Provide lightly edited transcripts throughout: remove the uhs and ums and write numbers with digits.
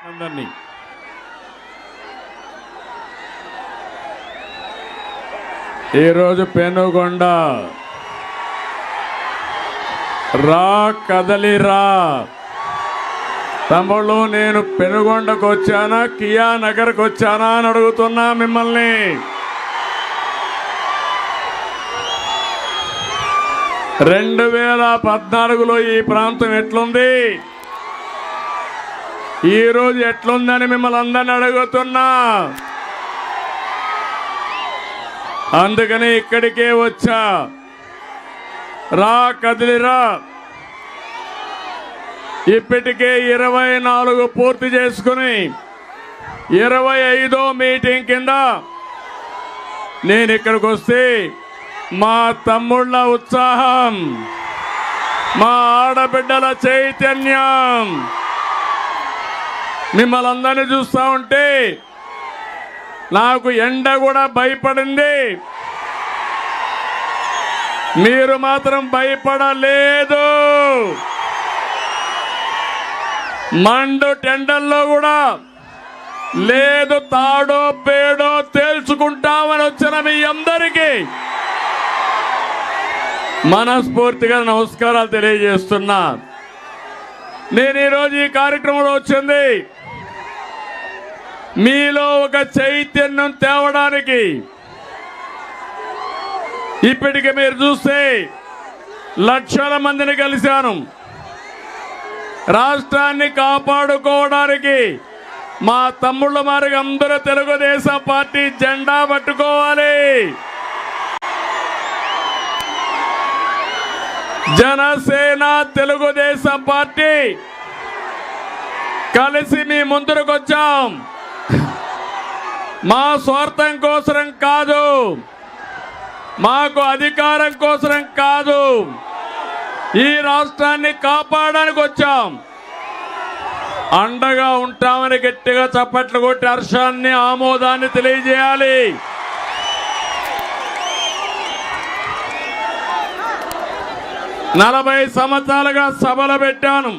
అందరినీ ఈరోజు పెనుగొండ రా కదలిరా తమ్ముళ్ళు, నేను పెనుగొండకు వచ్చానా కియా నగర్కి వచ్చానా అని అడుగుతున్నా మిమ్మల్ని. రెండు 2014లో ఈ ప్రాంతం ఎట్లుంది, ఈరోజు ఎట్లుందని మిమ్మల్ని అందరిని అడుగుతున్నా. అందుకని ఇక్కడికే వచ్చా. రా కదిలిరా. ఇప్పటికే 24 పూర్తి చేసుకుని 25వ మీటింగ్ కింద నేను ఇక్కడికి వస్తే మా తమ్ముళ్ళ ఉత్సాహం, మా ఆడబిడ్డల చైతన్యం మిమ్మల్ని అందరినీ చూస్తూ ఉంటే నాకు ఎండ కూడా భయపడింది. మీరు మాత్రం భయపడలేదు. మండు టెండల్లో కూడా లేదు, తాడో పేడో తేల్చుకుంటామని వచ్చిన మీ అందరికీ మనస్ఫూర్తిగా నమస్కారాలు తెలియజేస్తున్నా. నేను ఈరోజు ఈ కార్యక్రమంలో వచ్చింది మీలో ఒక చైతన్యం తేవడానికి. ఇప్పటికి మీరు చూస్తే లక్షల మందిని కలిశాను. రాష్ట్రాన్ని కాపాడుకోవడానికి మా తమ్ముళ్ళ మారిగా అందరూ తెలుగుదేశం పార్టీ జెండా పట్టుకోవాలి. జనసేన తెలుగుదేశం పార్టీ కలిసి మీ ముందుకు వచ్చాం. మా స్వార్థం కోసం కాదు, మాకు అధికారం కోసం కాదు, ఈ రాష్ట్రాన్ని కాపాడడానికి వచ్చాం. అండగా ఉంటామని గట్టిగా చప్పట్లు కొట్టి హర్షాన్ని ఆమోదాన్ని తెలియజేయాలి. నలభై సంవత్సరాలుగా సభలు పెట్టాను,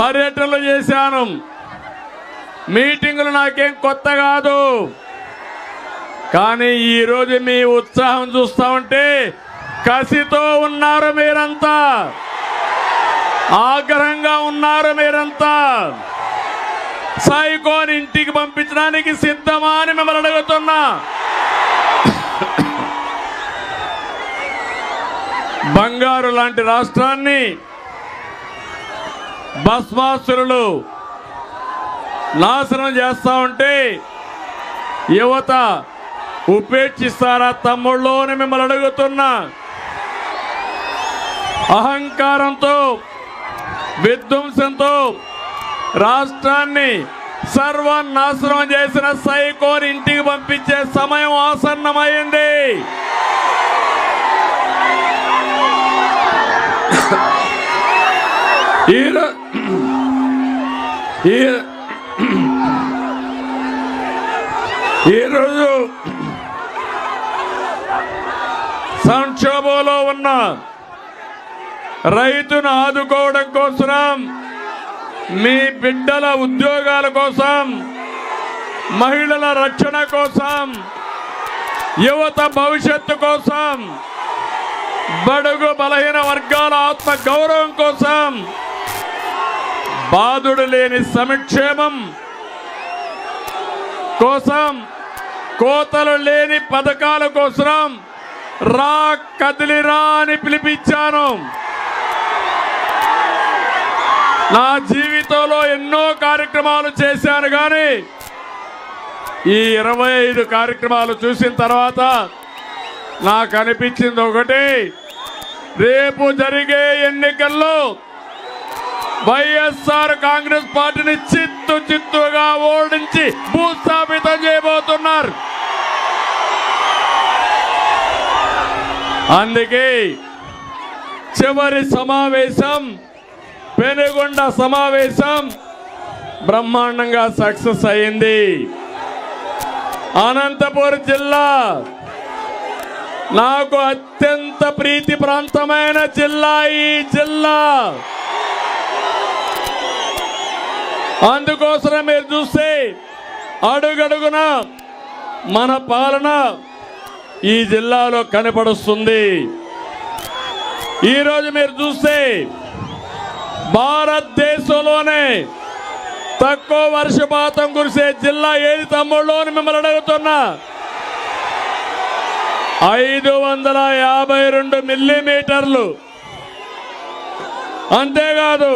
పర్యటనలు చేశాను. మీటింగులు నాకేం కొత్త కాదు. కానీ ఈరోజు మీ ఉత్సాహం చూస్తా ఉంటే కసితో ఉన్నారు మీరంతా, ఆగ్రహంగా ఉన్నారు మీరంతా. సైకోని ఇంటికి పంపించడానికి సిద్ధమా అని మిమ్మల్ని అడుగుతున్నా. బంగారు లాంటి రాష్ట్రాన్ని భస్మాసురులు నాశనం చేస్తా ఉంటే యువత ఉపేక్షిస్తారా తమ్ముళ్ళు అని మిమ్మల్ని అడుగుతున్నా. అహంకారంతో, విధ్వంసంతో రాష్ట్రాన్ని సర్వనాశనం చేసిన సైకోని ఇంటికి పంపించే సమయం ఆసన్నమైంది. ఈరోజు సంక్షోభంలో ఉన్న రైతును ఆదుకోవడం కోసం, మీ బిడ్డల ఉద్యోగాల కోసం, మహిళల రక్షణ కోసం, యువత భవిష్యత్తు కోసం, బడుగు బలహీన వర్గాల ఆత్మ గౌరవం కోసం, బాధుడు లేని సంక్షేమం కోసం, కోతలు లేని పథకాల కోసం రా కదిలిరా అని పిలిపించాను. నా జీవితంలో ఎన్నో కార్యక్రమాలు చేశాను, కానీ ఈ 25 కార్యక్రమాలు చూసిన తర్వాత నాకు అనిపించింది ఒకటి, రేపు జరిగే ఎన్నికల్లో వైఎస్ఆర్ కాంగ్రెస్ పార్టీని చిత్తుగా ఓడించి భూస్థాపితం చేయబోతున్నారు. అందుకే చివరి సమావేశం, పెనుగొండ సమావేశం బ్రహ్మాండంగా సక్సెస్ అయింది. అనంతపురం జిల్లా నాకు అత్యంత ప్రీతి ప్రాంతమైన జిల్లా ఈ జిల్లా. అందుకోసమే మీరు చూస్తే అడుగడుగున మన పాలన ఈ జిల్లాలో కనపడుస్తుంది. ఈరోజు మీరు చూస్తే భారతదేశంలోనే తక్కువ వర్షపాతం కురిసే జిల్లా ఏది తమ్ముళ్ళు అని మిమ్మల్ని అడుగుతున్నా. 552 మిల్లీమీటర్లు. అంతేకాదు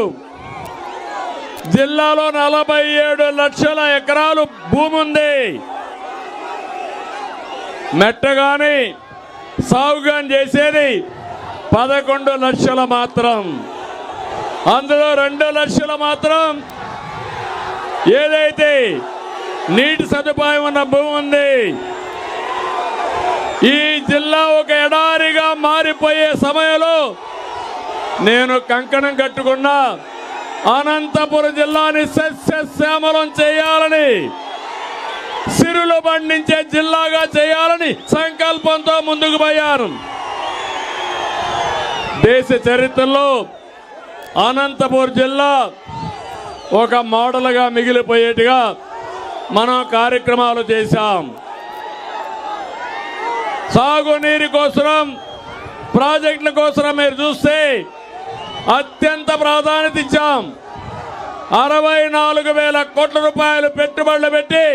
జిల్లాలో 47 లక్షల ఎకరాలు భూమి ఉంది. మెట్టగాని సాగుగాని చేసేది 11 లక్షలు మాత్రం. అందులో 2 లక్షలు మాత్రం ఏదైతే నీటి సదుపాయం ఉన్న భూమి ఉంది. ఈ జిల్లా ఒక ఎడారిగా మారిపోయే సమయంలో నేను కంకణం కట్టుకున్నా అనంతపురం జిల్లాని సస్యశ్యామలం చేయాలని, సిరులు పండించే జిల్లాగా చేయాలని సంకల్పంతో ముందుకు పోయాను. దేశ చరిత్రలో అనంతపురం జిల్లా ఒక మోడల్గా మిగిలిపోయేట్టుగా మనం కార్యక్రమాలు చేశాం. సాగునీరు కోసం, ప్రాజెక్టుల కోసం మీరు చూస్తే అత్యంత ప్రాధాన్యత ఇచ్చాం. 64,000 కోట్ల రూపాయలు పెట్టుబడులు పెట్టి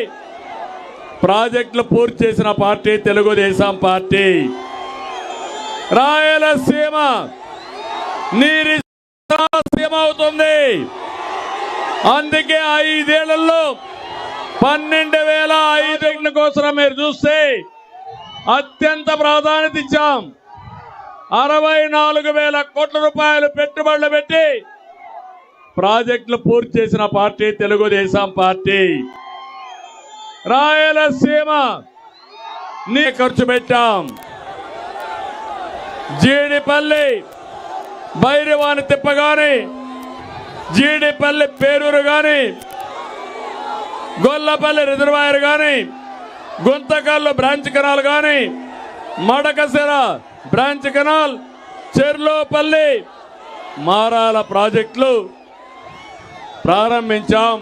ప్రాజెక్టులు పూర్తి చేసిన పార్టీ తెలుగుదేశం పార్టీ. రాయలసీమ నీరి సీమ అవుతుంది. అందుకే 5 ఏళ్లలో 12,500 కోసం మీరు చూస్తే అత్యంత ప్రాధాన్యత ఇచ్చాం. 64,000 కోట్ల రూపాయలు పెట్టుబడులు పెట్టి ప్రాజెక్టులు పూర్తి చేసిన పార్టీ తెలుగుదేశం పార్టీ. రాయలసీమ నీ ఖర్చు పెట్టాం. జీడిపల్లి భైరవాని తిప్ప గాని, జీడిపల్లి పేరూరు గాని, గొల్లపల్లి రిజర్వాయర్ గాని, గుంతకల్లు బ్రాంచ్ కెనాల్ గాని, మడకసిర బ్రాంచ్ కెనాల్, చెర్లోపల్లి మారాల ప్రాజెక్టులు ప్రారంభించాం,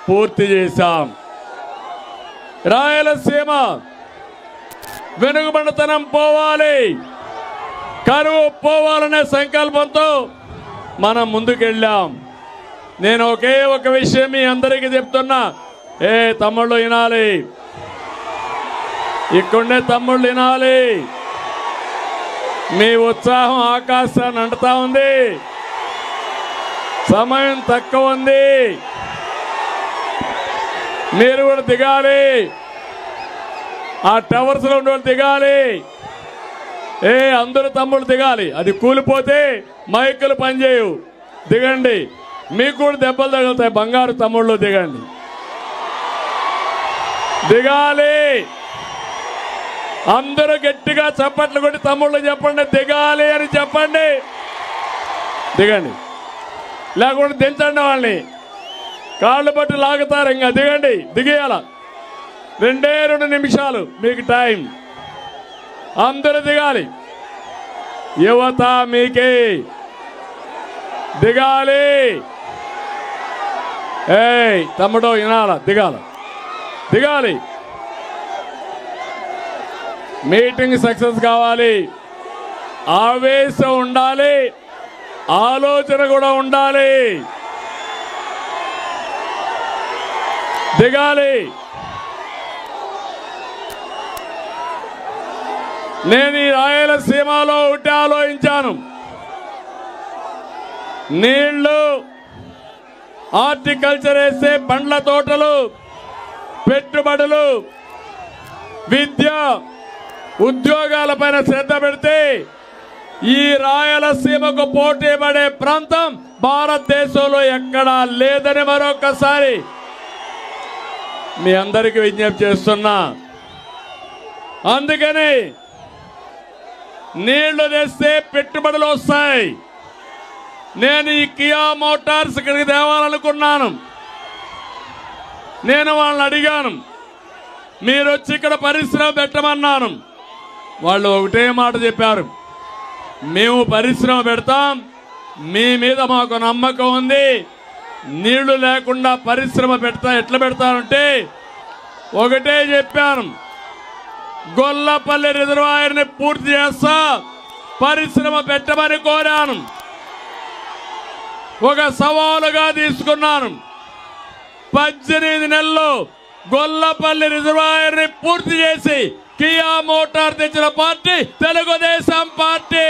పూర్తి చేశాం. రాయలసీమ వెనుకబడితనం పోవాలి, కరువు పోవాలనే సంకల్పంతో మనం ముందుకెళ్ళాం. నేను ఒకే ఒక విషయం మీ అందరికీ చెప్తున్నా. తమ్ముళ్ళు వినాలి, ఇక్కడే తమ్ముళ్ళు వినాలి. మీ ఉత్సాహం ఆకాశాన్ని అంటుతా ఉంది. సమయం తక్కువ ఉంది, మీరు కూడా దిగాలి. ఆ టవర్స్ లో ఉండే దిగాలి. అందరూ తమ్ముళ్ళు దిగాలి. అది కూలిపోతే మైకులు పనిచేయవు. దిగండి, మీకు కూడా దెబ్బలు తగులుతాయి. బంగారు తమ్ముళ్ళు దిగండి, దిగాలి. అందరూ గట్టిగా చప్పట్లు కొట్టి తమ్ముళ్ళు చెప్పండి, దిగాలి అని చెప్పండి. దిగండి, లేకుంటే దించండి. వాళ్ళని కాళ్ళు పట్టి లాగుతారు. ఇంకా దిగండి, దిగేయాల. 2 నిమిషాలు మీకు టైం. అందరూ దిగాలి. యువత మీకే దిగాలి. తమ్ముడు వినాల, దిగాలి. మీటింగ్ సక్సెస్ కావాలి. ఆవేశం ఉండాలి, ఆలోచన కూడా ఉండాలి. దిగాలి. నేను ఈ రాయలసీమలో ఒకటి ఆలోచించాను. నీళ్లు, హార్టికల్చర్ వేసే పండ్ల తోటలు, పెట్టుబడులు, విద్య, ఉద్యోగాలపైన శ్రద్ధ పెడితే ఈ రాయలసీమకు పోటీ పడే ప్రాంతం భారతదేశంలో ఎక్కడా లేదని మరొకసారి మీ అందరికీ విజ్ఞప్తి చేస్తున్నా. అందుకని నీళ్లు తెస్తే పెట్టుబడులు వస్తాయి. నేను ఈ కియా మోటార్స్ ఇక్కడికి తేవాలనుకున్నాను. నేను వాళ్ళని అడిగాను, మీరు వచ్చి ఇక్కడ పరిశ్రమ పెట్టమన్నాను. వాళ్ళు ఒకటే మాట చెప్పారు, మేము పరిశ్రమ పెడతాం, మీ మీద మాకు నమ్మకం ఉంది, నీళ్లు లేకుండా పరిశ్రమ ఎట్లా పెడతానంటే ఒకటే చెప్పాను, గొల్లపల్లి రిజర్వాయర్ని పూర్తి చేస్తా, పరిశ్రమ పెట్టమని కోరాను. ఒక సవాలుగా తీసుకున్నాను. 18 నెలల్లో గొల్లపల్లి రిజర్వాయర్ని పూర్తి చేసి కియా మోటార్ తెచ్చిన పార్టీ తెలుగుదేశం పార్టీ.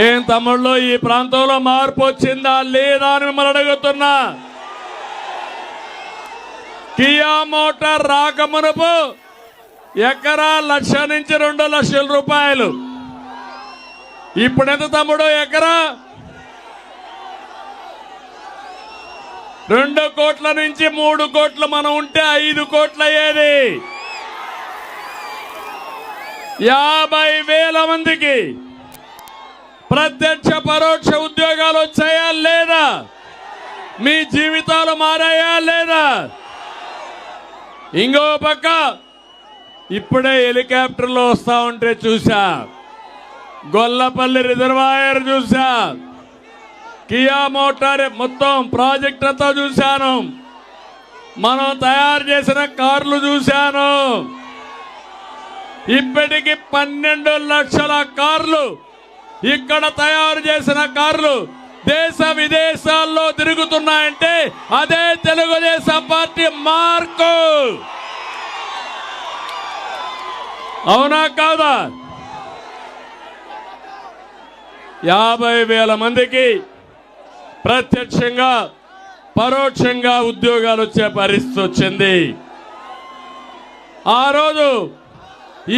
ఏం తమ్ముళ్ళు, ఈ ప్రాంతంలో మార్పు వచ్చిందా లేదా అని మిమ్మల్ని అడుగుతున్నా. కియా మోటార్ రాకమునుపు ఎకరా 1,00,000 నుంచి 2 లక్షల రూపాయలు. ఇప్పుడు ఎంత తమ్ముడు ఎకరా? 2 కోట్ల నుంచి 3 కోట్లు మనం ఉంటే 5 కోట్లు అయ్యేది. 50,000 మందికి ప్రత్యక్ష పరోక్ష ఉద్యోగాలు వచ్చాయా లేదా? మీ జీవితాలు మారాయా లేదా? ఇంకో పక్క ఇప్పుడే హెలికాప్టర్లో వస్తా ఉంటే చూసా, గొల్లపల్లి రిజర్వాయర్ చూసా, కియా మోటార్ మొత్తం ప్రాజెక్ట్ అంతా చూశాను, మనం తయారు చేసిన కార్లు చూశాను. ఇప్పటికి 12 లక్షల కార్లు ఇక్కడ తయారు చేసిన కార్లు దేశ విదేశాల్లో తిరుగుతున్నాయంటే అదే తెలుగుదేశం పార్టీ మార్కు. అవునా కాదా? 50,000 మందికి ప్రత్యక్షంగా పరోక్షంగా ఉద్యోగాలు వచ్చే పరిస్థితి వచ్చింది. ఆ రోజు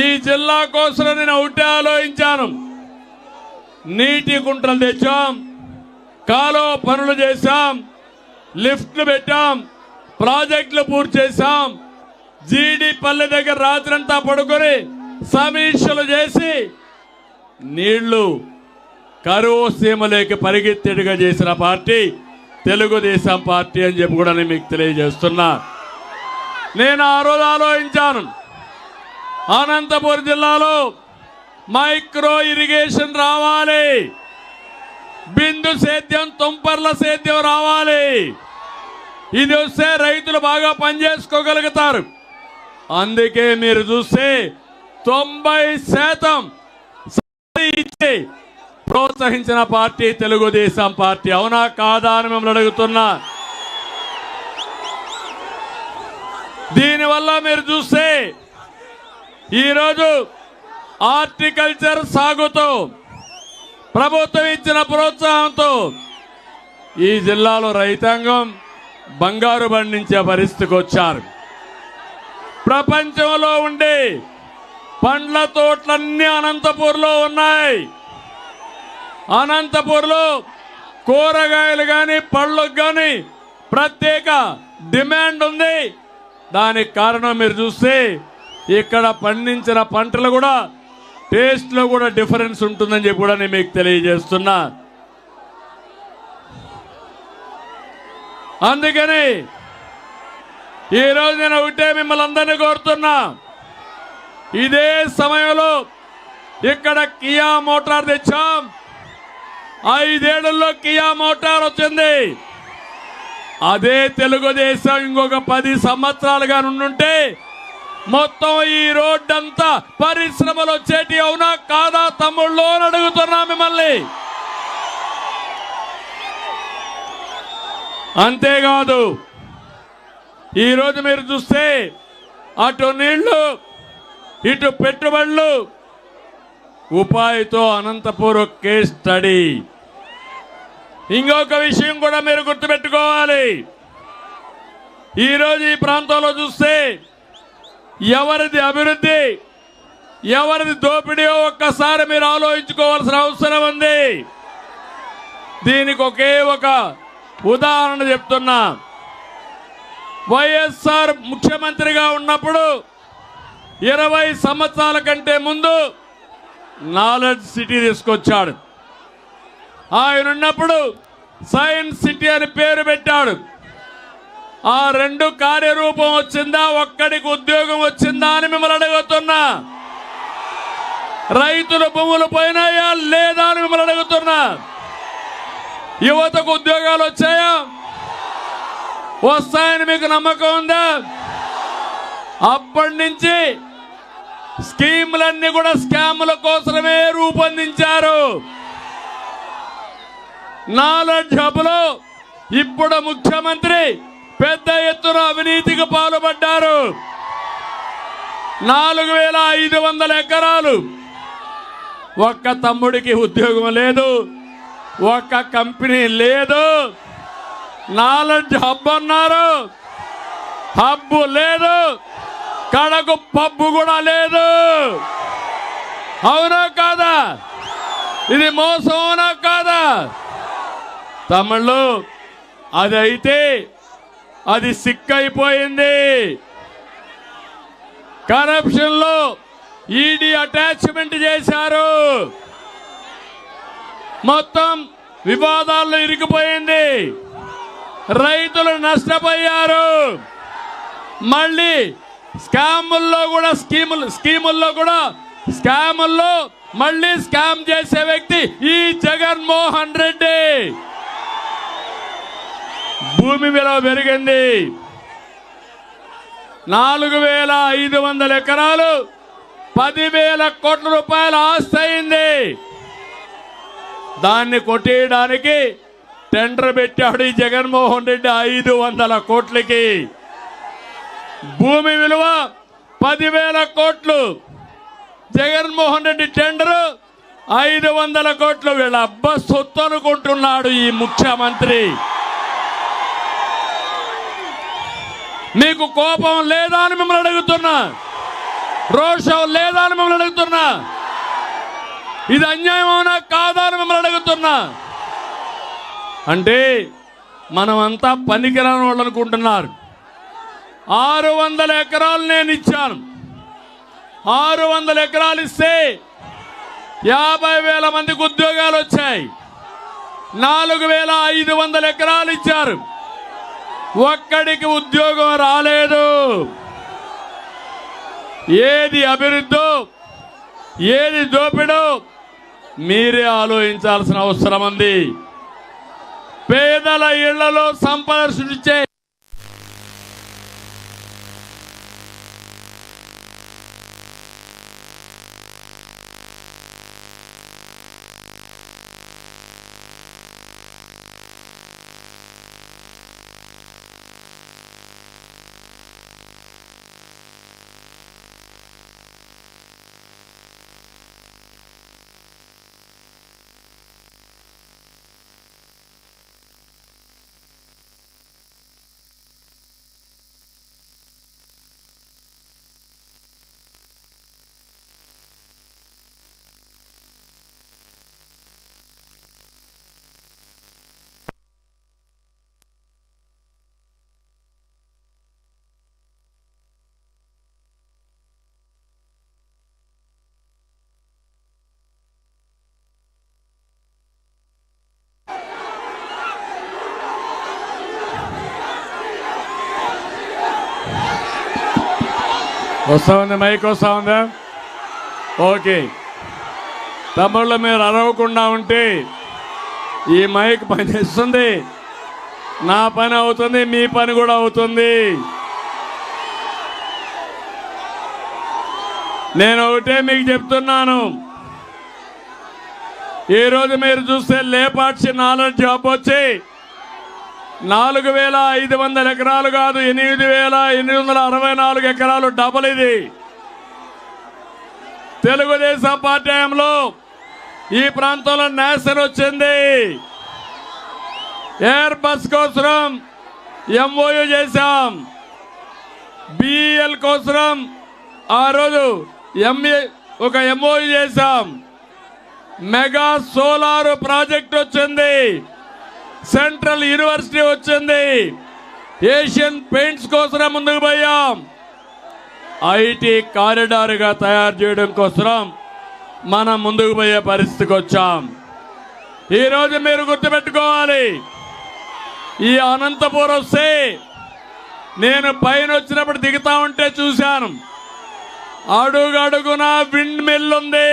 ఈ జిల్లా కోసం నేను ఒకటే ఆలోచించాను. నీటి కుంటలు తెచ్చాం, కాలువ పనులు చేశాం, లిఫ్ట్లు పెట్టాం, ప్రాజెక్టులు పూర్తి చేశాం. జీడి పల్లె దగ్గర రాత్రంతా పడుకొని సమీక్షలు చేసి నీళ్లు కరువు సీమలోకి పరిగెత్తేట్టుగా చేసిన పార్టీ తెలుగుదేశం పార్టీ అని చెప్పి కూడా నేను మీకు తెలియజేస్తున్నా. నేను ఆ రోజు ఆలోచించాను, అనంతపురం జిల్లాలో మైక్రో ఇరిగేషన్ రావాలి, బిందు సేద్యం, తుంపర్ల సేద్యం రావాలి. ఇది వస్తే రైతులు బాగా పనిచేసుకోగలుగుతారు. అందుకే మీరు చూస్తే 90% ఇచ్చి ప్రోత్సహించిన పార్టీ తెలుగుదేశం పార్టీ. అవునా కాదా అని మిమ్మల్ని అడుగుతున్నా. దీనివల్ల మీరు చూస్తే ఈరోజు హార్టికల్చర్ సాగుతో ప్రభుత్వం ఇచ్చిన ప్రోత్సాహంతో ఈ జిల్లాలో రైతాంగం బంగారు పండించే పరిస్థితికి వచ్చారు. ప్రపంచంలో ఉండే పండ్ల తోటలన్నీ అనంతపూర్లో ఉన్నాయి. అనంతపూర్లో కూరగాయలు కానీ పళ్ళకు కానీ ప్రత్యేక డిమాండ్ ఉంది. దానికి కారణం మీరు చూస్తే ఇక్కడ పండించిన పంటలు కూడా టేస్ట్లో కూడా డిఫరెన్స్ ఉంటుందని చెప్పి కూడా నేను మీకు తెలియజేస్తున్నా. అందుకని ఈరోజు నేను ఒకటే మిమ్మల్ని అందరినీ కోరుతున్నా, ఇదే సమయంలో ఇక్కడ కియా మోటార్ తెచ్చాం. 5 ఏళ్లలో కియా మోటార్ వచ్చింది. అదే తెలుగుదేశం ఇంకొక 10 సంవత్సరాలుగా నుండుంటే మొత్తం ఈ రోడ్డు అంతా పరిశ్రమలు వచ్చేటి. అవునా కాదా తమ్ముళ్ళు అని అడుగుతున్నా మిమ్మల్ని. అంతేకాదు ఈరోజు మీరు చూస్తే అటు నీళ్లు ఇటు పెట్టుబడులు, ఉపాధితో అనంతపూర్ కేస్ స్టడీ. ఇంకొక విషయం కూడా మీరు గుర్తుపెట్టుకోవాలి. ఈరోజు ఈ ప్రాంతంలో చూస్తే ఎవరిది అభివృద్ధి ఎవరిది దోపిడీయో ఒక్కసారి మీరు ఆలోచించుకోవాల్సిన అవసరం ఉంది. దీనికి ఒకే ఒక ఉదాహరణ చెప్తున్నా. వైఎస్ఆర్ ముఖ్యమంత్రిగా ఉన్నప్పుడు 20 సంవత్సరాల కంటే ముందు నాలెడ్జ్ సిటీ తీసుకొచ్చాడు. ఆయన ఉన్నప్పుడు సైన్స్ సిటీ అని పేరు పెట్టాడు. ఆ 2 కార్యరూపం వచ్చిందా? ఒక్కడికి ఉద్యోగం వచ్చిందా అని మిమ్మల్ని అడుగుతున్నా. రైతుల భూములు పోయినాయా లేదా అని మిమ్మల్ని అడుగుతున్నా. యువతకు ఉద్యోగాలు వచ్చాయా? వస్తాయని మీకు నమ్మకం ఉందా? అప్పటి నుంచి స్కీములన్నీ కూడా స్కాముల కోసమే రూపొందించారు. నాలెడ్జ్ హబ్లో ఇప్పుడు ముఖ్యమంత్రి పెద్ద ఎత్తున అవినీతికి పాల్పడ్డారు. 4500 ఎకరాలు. ఒక్క తమ్ముడికి ఉద్యోగం లేదు, ఒక్క కంపెనీ లేదు. నాలెడ్జ్ హబ్ అన్నారు, హబ్బు లేదు, కడకు పబ్బు కూడా లేదు. అవునా కాదా? ఇది మోసం అవునా కాదా? తమిళ్ళు అది అయితే అది సిక్కైపోయింది. కరప్షన్ లో ఈడీ అటాచ్మెంట్ చేశారు. మొత్తం వివాదాల్లో ఇరికిపోయింది. రైతులు నష్టపోయారు. మళ్ళీ స్కాముల్లో కూడా స్కాముల్లో మళ్ళీ స్కామ్ చేసే వ్యక్తి ఈ జగన్మోహన్ రెడ్డి. భూమి విలువ పెరిగింది. 4500 ఎకరాలు 10,000 కోట్ల రూపాయల ఆస్తి అయింది. దాన్ని కొట్టేయడానికి టెండర్ పెట్టాడు ఈ జగన్మోహన్ రెడ్డి 500 కోట్లకి. భూమి విలువ 10,000 కోట్లు. జగన్మోహన్ రెడ్డి టెండర్ 500 కోట్లు. వీళ్ళ అబ్బ సొత్తు అనుకుంటున్నాడు ఈ ముఖ్యమంత్రి. మీకు కోపం లేదా అని మిమ్మల్ని అడుగుతున్నా, రోషం లేదా అని మిమ్మల్ని అడుగుతున్నా, ఇది అన్యాయం అవునా కాదా అని మిమ్మల్ని అడుగుతున్నా. అంటే మనమంతా పనికిరాని వాళ్ళు అనుకుంటున్నారు. 600 ఎకరాలు నేను ఇచ్చాను. 600 ఎకరాలు ఇస్తే 50,000 మందికి ఉద్యోగాలు వచ్చాయి. 4,500 ఎకరాలు ఇచ్చారు. ఒక్కడికి ఉద్యోగం రాలేదు. ఏది అభివృద్ధో ఏది దోపిడో మీరే ఆలోచించాల్సిన అవసరం ఉంది. పేదల ఇళ్లలో సంపద సృష్టించే వస్తా ఉంది. మైక్ వస్తా ఉందా? ఓకే. తమ్ముళ్ళు మీరు అరవకుండా ఉంటే ఈ మైక్ పనిచేస్తుంది, నా పని అవుతుంది, మీ పని కూడా అవుతుంది. నేను ఒకటే మీకు చెప్తున్నాను, ఈరోజు మీరు చూస్తే లేపాక్షి నాలెడ్జ్ హబ్ వచ్చి 4,500 ఎకరాలు కాదు, 8,864 ఎకరాలు డబుల్. ఇది తెలుగుదేశం పార్టీ హయాంలో ఈ ప్రాంతంలో నేషన్ వచ్చింది. ఎయిర్ బస్ కోసం ఎంఓయూ చేశాం. బిఎల్ కోసం ఆ రోజు ఒక ఎంఓయూ చేశాం. మెగా సోలార్ ప్రాజెక్ట్ వచ్చింది. సెంట్రల్ యూనివర్సిటీ వచ్చింది. ఏషియన్ పెయింట్స్ కోసం ముందుకు పోయాం. ఐటీ కారిడార్ గా తయారు చేయడం కోసం మనం ముందుకు పోయే పరిస్థితికి వచ్చాం. ఈరోజు మీరు గుర్తుపెట్టుకోవాలి, ఈ అనంతపురం వస్తే నేను పైన వచ్చినప్పుడు దిగుతా ఉంటే చూశాను, అడుగడుగున విండ్ మిల్ ఉంది.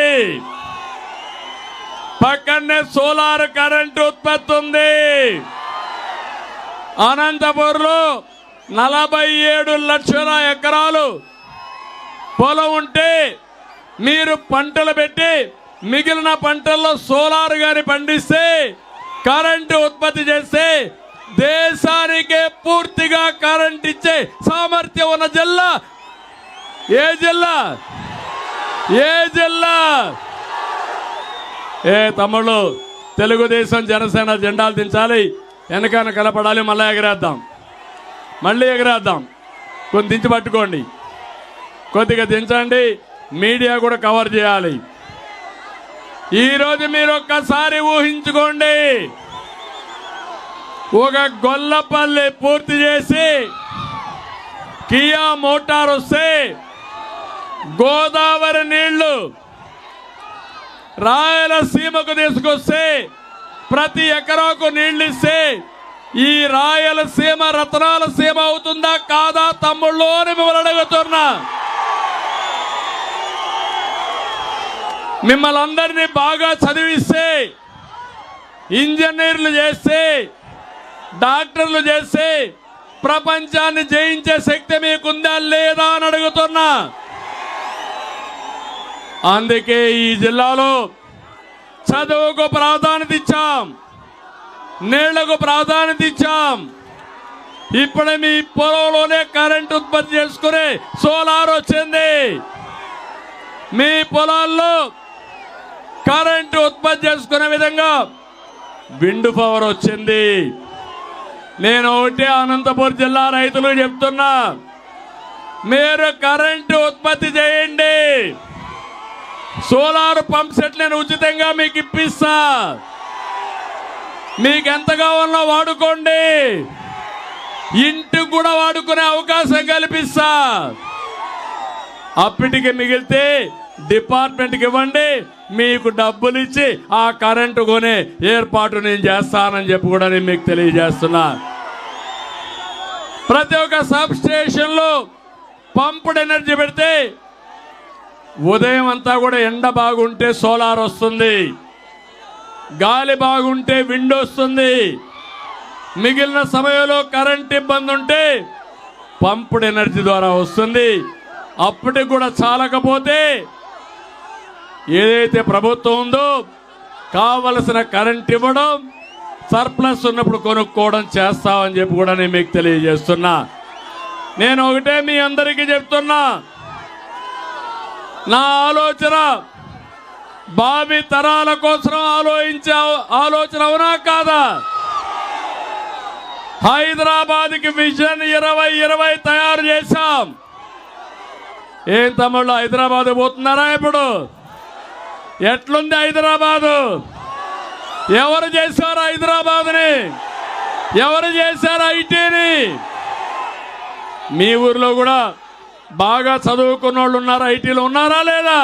పక్కనే సోలార్ కరెంటు ఉత్పత్తి ఉంది. అనంతపూర్లో 47 లక్షల ఎకరాలు పొలం ఉంటే మీరు పంటలు పెట్టి మిగిలిన పంటల్లో సోలార్ గాని పండిస్తే కరెంటు ఉత్పత్తి చేస్తే దేశానికే పూర్తిగా కరెంట్ ఇచ్చే సామర్థ్యం ఉన్న జిల్లా ఏ జిల్లా? ఏ జిల్లా? తమ్ముళ్ళు, తెలుగుదేశం జనసేన జెండాలు దించాలి, వెనకాల కలపడాలి, మళ్ళీ ఎగరేద్దాం, మళ్ళీ ఎగరేద్దాం. కొన్ని దించి పట్టుకోండి, కొద్దిగా దించండి, మీడియా కూడా కవర్ చేయాలి. ఈరోజు మీరు ఒక్కసారి ఊహించుకోండి, ఒక గొల్లపల్లి పూర్తి చేసి కియా మోటార్ వస్తే గోదావరి నీళ్లు రాయలసీమకు తీసుకొస్తే ప్రతి ఎకరాకు నీళ్లు ఇస్తే ఈ రాయలసీమ రత్నాల సీమ అవుతుందా కాదా తమ్ముళ్ళు అని మిమ్మల్ని అడుగుతున్నా. మిమ్మల్ని అందరినీ బాగా చదివిస్తే, ఇంజనీర్లు చేస్తే, డాక్టర్లు చేస్తే ప్రపంచాన్ని జయించే శక్తి మీకుందా లేదా అని అడుగుతున్నా. అందుకే ఈ జిల్లాలో చదువుకు ప్రాధాన్యత ఇచ్చాం, నీళ్లకు ప్రాధాన్యత ఇచ్చాం. ఇప్పుడే మీ పొలంలోనే కరెంట్ ఉత్పత్తి చేసుకునే సోలార్ వచ్చింది. మీ పొలాల్లో కరెంటు ఉత్పత్తి చేసుకునే విధంగా విండ్ పవర్ వచ్చింది. నేను ఒకటే అనంతపురం జిల్లా రైతులు చెప్తున్నా, మీరు కరెంటు ఉత్పత్తి చేయండి, సోలార్ పంప్ సెట్ నేను ఉచితంగా మీకు ఇప్పిస్తా, మీకు ఎంత కావాలో వాడుకోండి, ఇంటికి కూడా వాడుకునే అవకాశం కల్పిస్తా. అప్పటికి మిగిలితే డిపార్ట్మెంట్కి ఇవ్వండి, మీకు డబ్బులు ఇచ్చి ఆ కరెంటు కొనే ఏర్పాటు నేను చేస్తానని చెప్పి కూడా నేను మీకు తెలియజేస్తున్నా. ప్రతి ఒక్క సబ్ స్టేషన్లో పంప్డ్ ఎనర్జీ పెడితే ఉదయం అంతా కూడా ఎండ బాగుంటే సోలార్ వస్తుంది, గాలి బాగుంటే విండ్ వస్తుంది, మిగిలిన సమయంలో కరెంట్ ఇబ్బంది ఉంటే పంప్డ్ ఎనర్జీ ద్వారా వస్తుంది. అప్పటికి కూడా చాలకపోతే ఏదైతే ప్రభుత్వం ఉందో కావలసిన కరెంట్ ఇవ్వడం, సర్ప్లస్ ఉన్నప్పుడు కొనుక్కోవడం చేస్తామని చెప్పి కూడా నేను మీకు తెలియజేస్తున్నా. నేను ఒకటే మీ అందరికీ చెప్తున్నా, నా ఆలోచన భావి తరాల కోసం ఆలోచించే ఆలోచన అవునా కాదా? హైదరాబాద్కి విజన్ 2020 తయారు చేశాం. ఏం తమ్ముళ్ళు, హైదరాబాద్ పోతున్నారా? ఇప్పుడు ఎట్లుంది హైదరాబాదు? ఎవరు చేశారు హైదరాబాద్ని? ఎవరు చేశారు ఐటీని? మీ ఊర్లో కూడా బాగా చదువుకున్న వాళ్ళు ఉన్నారు, ఐటీలో ఉన్నారా లేదా?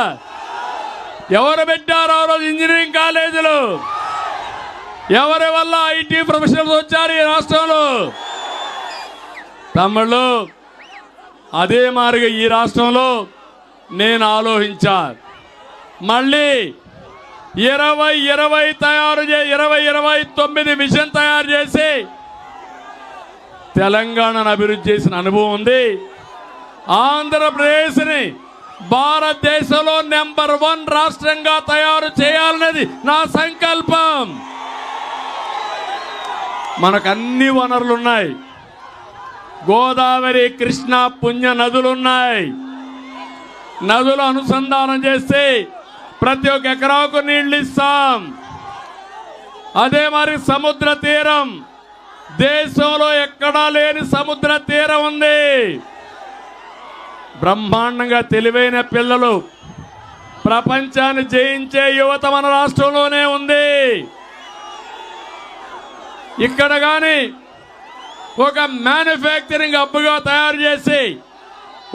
ఎవరు పెట్టారు ఆ రోజు ఇంజనీరింగ్ కాలేజీలు? ఎవరి వల్ల ఐటీ ప్రొఫెషనల్స్ వచ్చారు ఈ రాష్ట్రంలో? తమ్ముళ్ళు, అదే మాదిరిగా ఈ రాష్ట్రంలో నేను ఆలోచించా, మళ్ళీ 2020 తయారు 2029 విజన్ తయారు చేసి తెలంగాణను అభివృద్ధి చేసిన అనుభవం ఉంది. ఆంధ్రప్రదేశ్ని భారతదేశంలో నెంబర్ 1 రాష్ట్రంగా తయారు చేయాలనేది నా సంకల్పం. మనకు అన్ని వనరులు ఉన్నాయి, గోదావరి, కృష్ణ, పుణ్య నదులున్నాయి. నదులు అనుసంధానం చేస్తే ప్రతి ఒక్క ఎకరాకు నీళ్లు ఇస్తాం. అదే మరి సముద్ర తీరం, దేశంలో ఎక్కడా లేని సముద్ర తీరం ఉంది. బ్రహ్మాండంగా తెలివైన పిల్లలు, ప్రపంచాన్ని జయించే యువత మన రాష్ట్రంలోనే ఉంది. ఇక్కడ కానీ ఒక మ్యానుఫ్యాక్చరింగ్ హబ్గా తయారు చేసి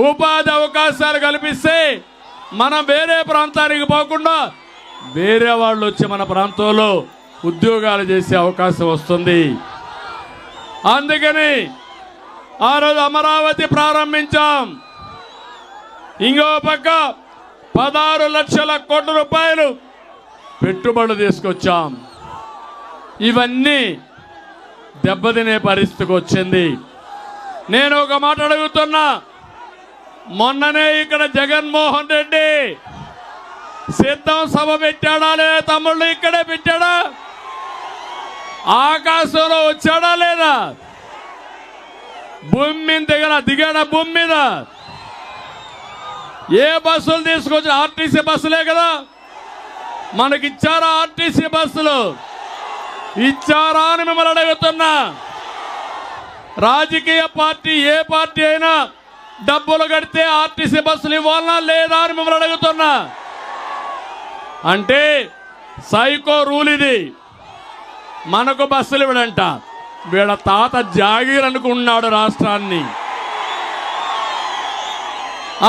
ఉపాధి అవకాశాలు కల్పిస్తే మనం వేరే ప్రాంతానికి పోకుండా వేరే వాళ్ళు వచ్చి మన ప్రాంతంలో ఉద్యోగాలు చేసే అవకాశం వస్తుంది. అందుకని ఆ రోజు అమరావతి ప్రారంభించాం. ఇంకో పక్క 16 లక్షల కోట్ల రూపాయలు పెట్టుబడులు తీసుకొచ్చాం. ఇవన్నీ దెబ్బతినే పరిస్థితికి వచ్చింది. నేను ఒక మాట అడుగుతున్నా, మొన్ననే ఇక్కడ జగన్మోహన్ రెడ్డి సిద్ధం సభ పెట్టాడా లేదా? తమ్ముళ్ళు ఇక్కడే పెట్టాడా? ఆకాశంలో వచ్చాడా లేదా? భూమి మీద దిగాడా? భూమి మీద ఏ బస్సులు తీసుకొచ్చి? ఆర్టీసీ బస్సులే కదా మనకిచ్చారా? ఆర్టీసీ బస్సులు ఇచ్చారా అని మిమ్మల్ని అడుగుతున్నా. రాజకీయ పార్టీ ఏ పార్టీ అయినా డబ్బులు కడితే ఆర్టీసీ బస్సులు ఇవ్వాలనా లేదా అని మిమ్మల్ని అడుగుతున్నా. అంటే సైకో రూల్ ఇది. మనకు బస్సులు ఇవ్వడంట, వీళ్ళ తాత జాగీర్ అనుకున్నాడు రాష్ట్రాన్ని.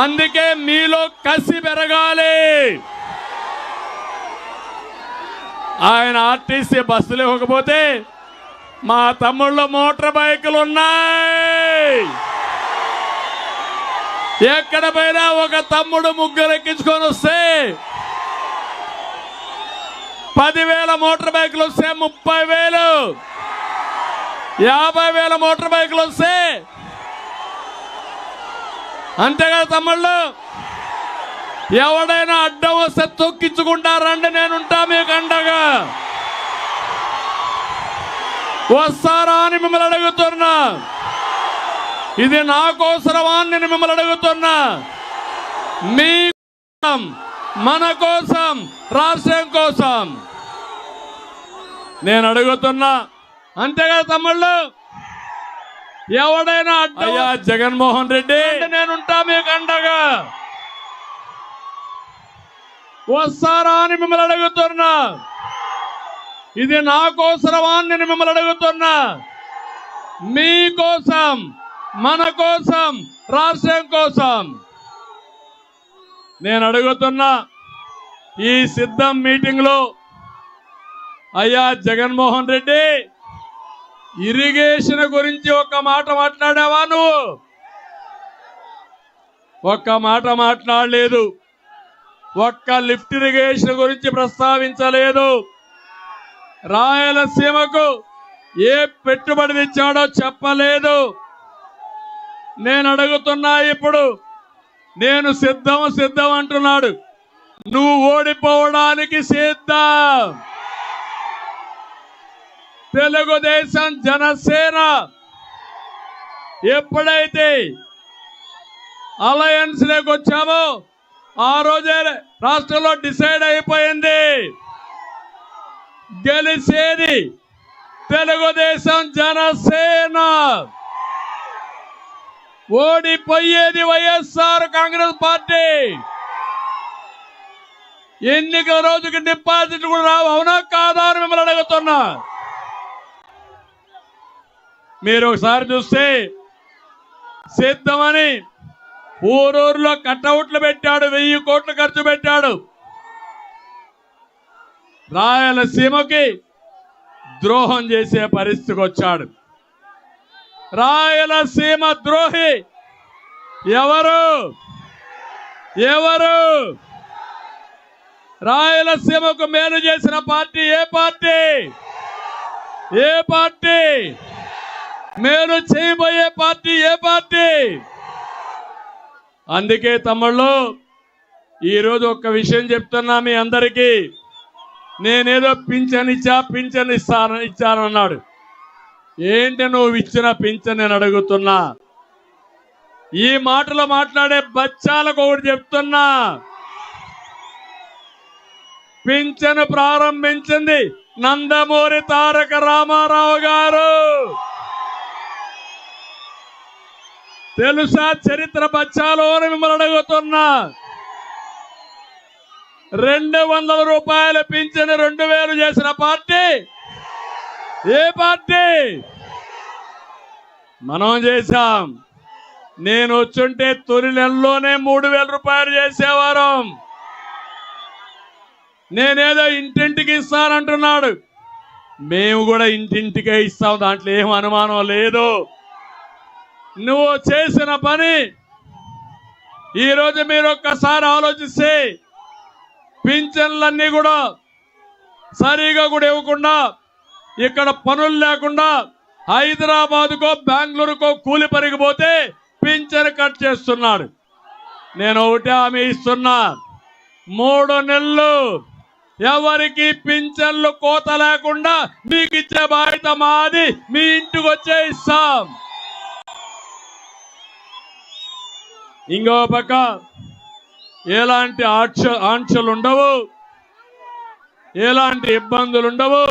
అందుకే మీలో కసి పెరగాలి. ఆయన ఆర్టీసీ బస్సులు ఇవ్వకపోతే మా తమ్ముళ్ళ మోటార్ బైకులు ఉన్నాయి. ఎక్కడ పోయినా ఒక తమ్ముడు ముగ్గురు ఎక్కించుకొని వస్తే 10,000 మోటార్ బైకులు వస్తే 30,000, 50,000 మోటార్ బైకులు వస్తే అంతే కదా తమ్ముళ్ళు. ఎవడైనా అడ్డం వస్తే తొక్కించుకుంటారండి, నేనుంటా మీకు అండగా. వస్తారా అని మిమ్మల్ని అడుగుతున్నా. ఇది నా కోసరమా అని నేను మిమ్మల్ని అడుగుతున్నా. మీ కోసం, మన కోసం, రాష్ట్రం కోసం నేను అడుగుతున్నా. అంతే కదా తమ్ముళ్ళు. ఎవడైనా అయ్యా జగన్మోహన్ రెడ్డి నేనుంటా మీకు అండగా. వస్తారా అని మిమ్మల్ని అడుగుతున్నా. ఇది నా కోసరమా అని నేను మిమ్మల్ని అడుగుతున్నా. మీ కోసం, మన కోసం, రాష్ట్రం కోసం నేను అడుగుతున్నా. ఈ సిద్ధం మీటింగ్ లో అయ్యా జగన్మోహన్ రెడ్డి, ఇరిగేషన్ గురించి ఒక్క మాట మాట్లాడావా? నువ్వు ఒక్క మాట మాట్లాడలేదు. ఒక్క లిఫ్ట్ ఇరిగేషన్ గురించి ప్రస్తావించలేదు. రాయలసీమకు ఏ పెట్టుబడి తెచ్చాడో చెప్పలేదు. నేను అడుగుతున్నా, ఇప్పుడు నేను సిద్ధం అంటున్నాడు. నువ్వు ఓడిపోవడానికి సిద్ధం. తెలుగుదేశం, జనసేన ఎప్పుడైతే అలయన్స్ లోకి వచ్చామో ఆ రోజే రాష్ట్రంలో డిసైడ్ అయిపోయింది, గెలిచేది తెలుగుదేశం, జనసేన, ఓడిపోయేది వైఎస్ఆర్ కాంగ్రెస్ పార్టీ. ఎన్నికల రోజుకి డిపాజిట్ కూడా రావు. అవునా కాదా అని మిమ్మల్ని అడుగుతున్నా. మీరు ఒకసారి చూస్తే సిద్ధమని ఊరూరులో కట్అవుట్లు పెట్టాడు, 1000 కోట్లు ఖర్చు పెట్టాడు. రాయలసీమకి ద్రోహం చేసే పరిస్థితికి వచ్చాడు. రాయలసీమ ద్రోహి ఎవరు? ఎవరు? రాయలసీమకు మేలు చేసిన పార్టీ ఏ పార్టీ? ఏ పార్టీ? మేలు చేయబోయే పార్టీ ఏ పార్టీ? అందుకే తమ్ముళ్ళు, ఈరోజు ఒక్క విషయం చెప్తున్నా మీ అందరికీ. నేనేదో పింఛన్ ఇచ్చానన్నాడు. ఏంటి నువ్వు ఇచ్చిన పింఛన్ నేను అడుగుతున్నా. ఈ మాటలు మాట్లాడే బచ్చాలకు ఒకటి చెప్తున్నా. పింఛను ప్రారంభించింది నందమూరి తారక రామారావు గారు. తెలుసా చరిత్ర బచ్చాలో అని మిమ్మల్ని అడుగుతున్నా. 200 రూపాయల పింఛను 2000 చేసిన పార్టీ ఏ పార్టీ? మనం చేశాం. నేను వచ్చుంటే తొలి నెలలోనే 3000 రూపాయలు చేసేవారు. నేనేదో ఇంటింటికి ఇస్తానంటున్నాడు. మేము కూడా ఇంటింటికే ఇస్తాం, దాంట్లో ఏం అనుమానం లేదు. నువ్వు చేసిన పని ఈరోజు మీరు ఒక్కసారి ఆలోచిస్తే పింఛన్లన్నీ కూడా సరిగా కూడా ఇవ్వకుండా ఇక్కడ పనులు లేకుండా హైదరాబాద్కో బెంగళూరుకో కూలి పరిగిపోతే పింఛను కట్ చేస్తున్నాడు. నేను ఒకటే హామీ ఇస్తున్నా, 3 నెలలు ఎవరికి పింఛన్లు కోత లేకుండా మీకు ఇచ్చే బాధ్యత మాది. మీ ఇంటికి వచ్చే ఇస్తాం. ఇంకో పక్క ఎలాంటి ఆంక్షలు ఉండవు, ఎలాంటి ఇబ్బందులు ఉండవు.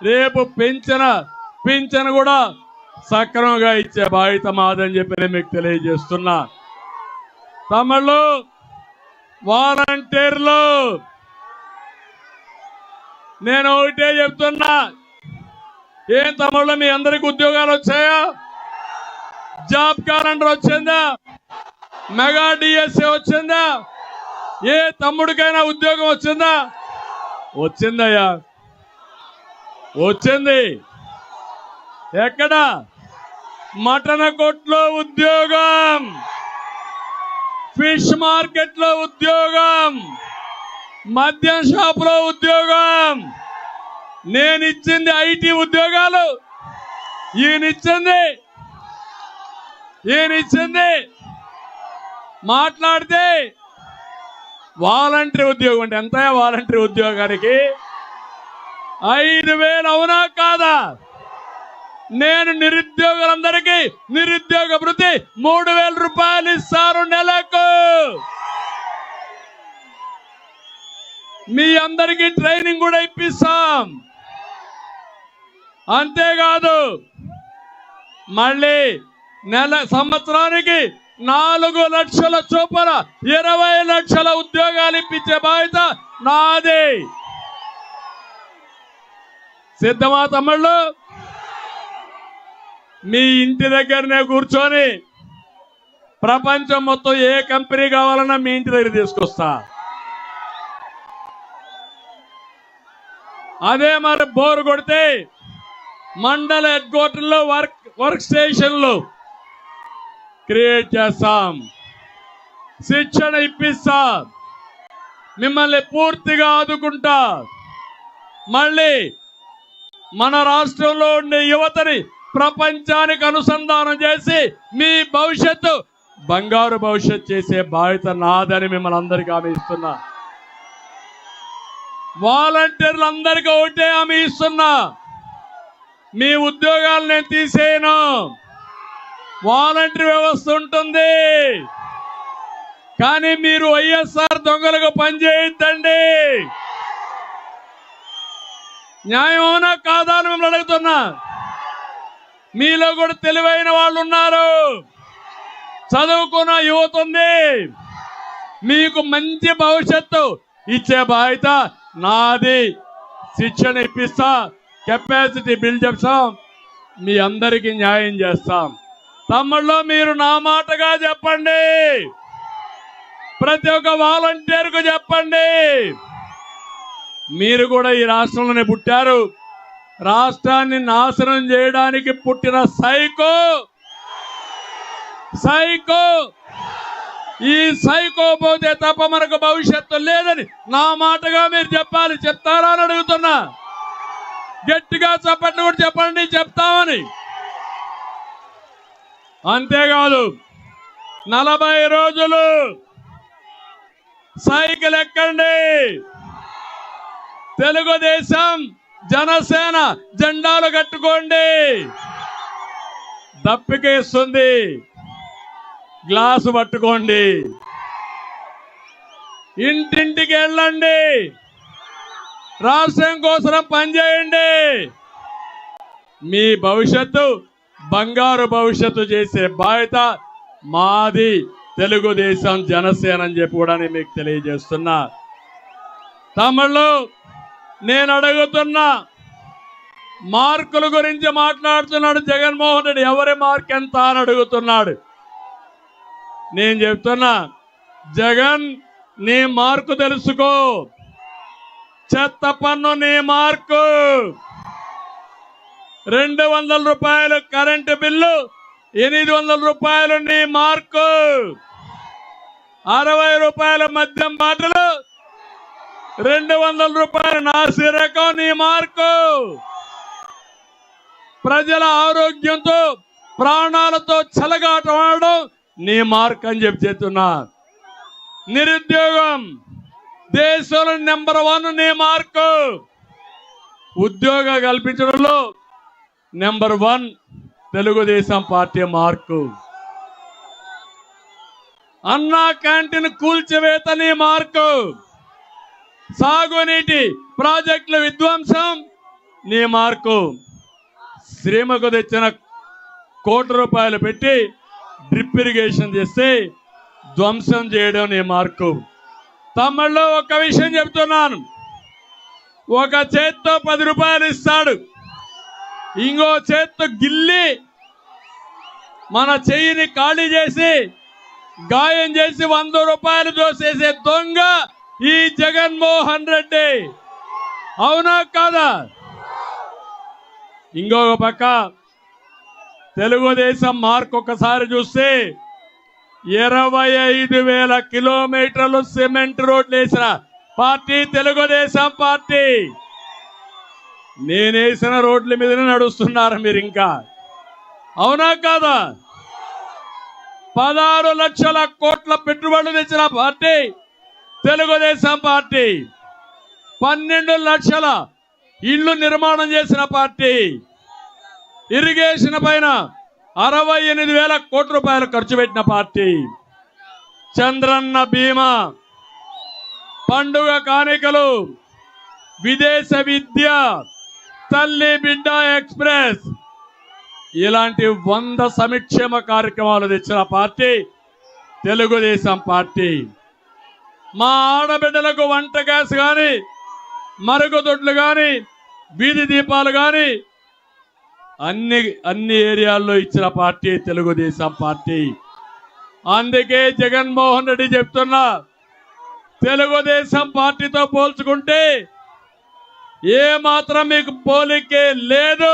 రేపు పింఛను కూడా సక్రమంగా ఇచ్చే బాధ్యత మాదని చెప్పి నేను మీకు తెలియజేస్తున్నా. తమిళ వాలంటీర్లు నేను ఒకటే చెప్తున్నా, ఏం తమిళ మీ అందరికి ఉద్యోగాలు వచ్చాయా? జాబ్ క్యాలెండర్ వచ్చిందా? మెగా డిఎస్ఏ వచ్చిందా? ఏ తమ్ముడికైనా ఉద్యోగం వచ్చిందా? వచ్చిందయ్యా, వచ్చింది. ఎక్కడ? మటన్ కొట్లో ఉద్యోగం, ఫిష్ మార్కెట్ లో ఉద్యోగం, మద్యం షాప్ లో ఉద్యోగం. నేను ఇచ్చింది ఐటీ ఉద్యోగాలు, ఈయనిచ్చింది మాట్లాడితే వాలంటరీ ఉద్యోగం అంటే ఎంత? వాలంటరీ ఉద్యోగానికి 5,000 అవునా కాదా? నేను నిరుద్యోగులందరికీ నిరుద్యోగ భృతి 3,000 రూపాయలు ఇస్తారు నెలకు. మీ అందరికీ ట్రైనింగ్ కూడా ఇప్పిస్తాం. అంతేకాదు మళ్ళీ సంవత్సరానికి 4 లక్షల చొప్పున 20 లక్షల ఉద్యోగాలు ఇప్పించే బాధ్యత నాది. సిద్ధమా తమ్ముళ్ళు? మీ ఇంటి దగ్గరనే కూర్చొని ప్రపంచం మొత్తం ఏ కంపెనీ కావాలన్నా మీ ఇంటి దగ్గర తీసుకొస్తా. అదే మరి బోర్ కొడితే మండల హెడ్ క్వార్టర్లో వర్క్ స్టేషన్లు క్రియేట్ చేస్తాం, శిక్షణ ఇప్పిస్తా, మిమ్మల్ని పూర్తిగా ఆదుకుంటా. మళ్ళీ మన రాష్ట్రంలో ఉండే యువతని ప్రపంచానికి అనుసంధానం చేసి మీ భవిష్యత్తు బంగారు భవిష్యత్తు చేసే బాధ్యత నాదని మిమ్మల్ని అందరికీ హామీ ఇస్తున్నా. వాలంటీర్లు అందరికీ ఒకటే హామీ ఇస్తున్నా, మీ ఉద్యోగాలు నేను తీసేయను. వాలంటీర్ వ్యవస్థ ఉంటుంది, కానీ మీరు వైఎస్ఆర్ దొంగలుగా పనిచేయద్దండి. న్యాయం అవునా కాదా అని మిమ్మల్ని అడుగుతున్నా. మీలో కూడా తెలివైన వాళ్ళు ఉన్నారు, చదువుకున్న యువత ఉంది. మీకు మంచి భవిష్యత్తు ఇచ్చే బాధ్యత నాది. శిక్షణ ఇప్పిస్తా, కెపాసిటీ బిల్డ్ చేస్తాం, మీ అందరికీ న్యాయం చేస్తాం. తమ్ముళ్ళు మీరు నా మాటగా చెప్పండి, ప్రతి ఒక్క వాలంటీర్కు చెప్పండి. మీరు కూడా ఈ రాష్ట్రంలోనే పుట్టారు, రాష్ట్రాన్ని నాశనం చేయడానికి పుట్టిన సైకో ఈ సైకో పోతే తప్ప మనకు భవిష్యత్తు లేదని నా మాటగా మీరు చెప్పాలి. చెప్తారా అని అడుగుతున్నా. గట్టిగా చెప్పండి, కూడా చెప్పండి చెప్తామని. అంతేకాదు 40 రోజులు సైకిల్ ఎక్కండి, తెలుగుదేశం జనసేన జెండాలు కట్టుకోండి. దప్పికేస్తుంది, గ్లాసు పట్టుకోండి, ఇంటింటికి వెళ్ళండి, రాష్ట్రం కోసం పనిచేయండి. మీ భవిష్యత్తు బంగారు భవిష్యత్తు చేసే బాధ్యత మాది, తెలుగుదేశం జనసేన అని చెప్పి కూడా మీకు తెలియజేస్తున్నా. తమిళలో నేను అడుగుతున్నా, మార్కుల గురించి మాట్లాడుతున్నాడు జగన్మోహన్ రెడ్డి. ఎవరి మార్క్ ఎంత అని అడుగుతున్నాడు. నేను చెప్తున్నా, జగన్ నీ మార్కు తెలుసుకో. చెత్త పన్ను నీ మార్కు, 200 రూపాయలు కరెంటు బిల్లు, 800 రూపాయలు నీ మార్కు, 60 రూపాయల మద్యం బాటలు, 200 రూపాయలు నాసిరకం నీ మార్కు. ప్రజల ఆరోగ్యంతో ప్రాణాలతో చెలగాటమాడడం నీ మార్క్ అని చెప్తున్నా. నిరుద్యోగం దేశంలో నెంబర్ 1 నీ మార్కు. ఉద్యోగ కల్పించడంలో నెంబర్ 1 తెలుగుదేశం పార్టీ మార్కు. అన్నా క్యాంటీన్ కూల్చివేత నీ మార్కు. సాగునీటి ప్రాజెక్టుల విధ్వంసం నీ మార్కు. శ్రీమకు తెచ్చిన ₹1 పెట్టి డ్రిప్ ఇరిగేషన్ చేస్తే ధ్వంసం చేయడం నీ మార్కు. తమ్ముళ్ళు ఒక విషయం చెప్తున్నాను, ఒక చేత్తో ₹10 ఇస్తాడు, ఇంకో చేత్తో గిల్లి మన చెయ్యిని ఖాళీ చేసి గాయం చేసి ₹100 దోసేసే దొంగ ఈ జగన్మోహన్ రెడ్డి. అవునా కాదా? ఇంకొక పక్క తెలుగుదేశం మార్క్ ఒకసారి చూస్తే 25,000 కిలోమీటర్లు సిమెంట్ రోడ్లు వేసిన పార్టీ తెలుగుదేశం పార్టీ. నేనేసిన రోడ్ల మీదనే నడుస్తున్నారు మీరు ఇంకా. అవునా కాదా? 16 లక్షల కోట్ల పెట్టుబడులు తెచ్చిన పార్టీ తెలుగుదేశం పార్టీ. 12 లక్షల ఇళ్లు నిర్మాణం చేసిన పార్టీ. ఇరిగేషన్ పైన 68,000 కోట్ల రూపాయలు ఖర్చు పెట్టిన పార్టీ. చంద్రన్న బీమా, పండుగ కానుకలు, విదేశ విద్య, తల్లి బిడ్డ ఎక్స్ప్రెస్ ఇలాంటి 100 సంక్షేమ కార్యక్రమాలు తెచ్చిన పార్టీ తెలుగుదేశం పార్టీ. మా ఆడబిడ్డలకు వంట గ్యాస్ కానీ, మరుగుదొడ్లు కానీ, వీధి దీపాలు కానీ అన్ని ఏరియాల్లో ఇచ్చిన పార్టీ తెలుగుదేశం పార్టీ. అందుకే జగన్మోహన్ రెడ్డి చెప్తున్నా, తెలుగుదేశం పార్టీతో పోల్చుకుంటే ఏ మాత్రం మీకు పోలికే లేదు,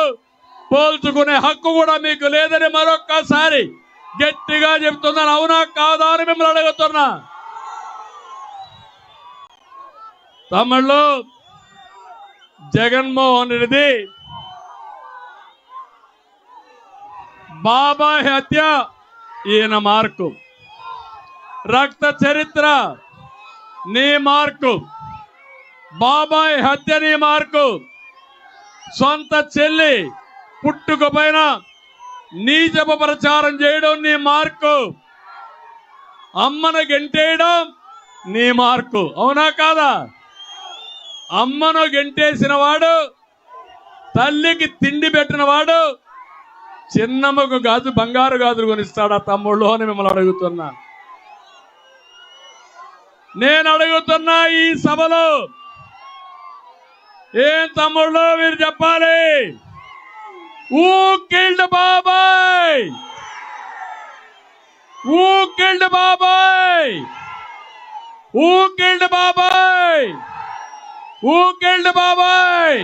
పోల్చుకునే హక్కు కూడా మీకు లేదని మరొక్కసారి గట్టిగా చెప్తున్నాను. అవునా కాదా అని మిమ్మల్ని అడుగుతున్నా. తమిళ్లో జగన్మోహన్ రెడ్డి బాబాయ్ హత్య ఈయన మార్కు. రక్త చరిత్ర నీ మార్కు. బాబాయ్ హత్య నీ మార్కు. సొంత చెల్లి పుట్టుకపోయిన నీచపు ప్రచారం చేయడం నీ మార్కు. అమ్మను గెంటేయడం నీ మార్కు. అవునా కాదా? అమ్మను గెంటేసిన వాడు, తల్లికి తిండి పెట్టిన వాడు చిన్నమ్మకు గాజు బంగారు గాజులు కొనిస్తాడా తమ్ముళ్ళు అని మిమ్మల్ని అడుగుతున్నా. నేను అడుగుతున్నా ఈ సభలో, ఏం తమ్ముళ్ళు మీరు చెప్పాలి? Who killed బాబాయ్? Who killed బాబాయ్? Who killed బాబాయ్? Who killed బాబాయ్?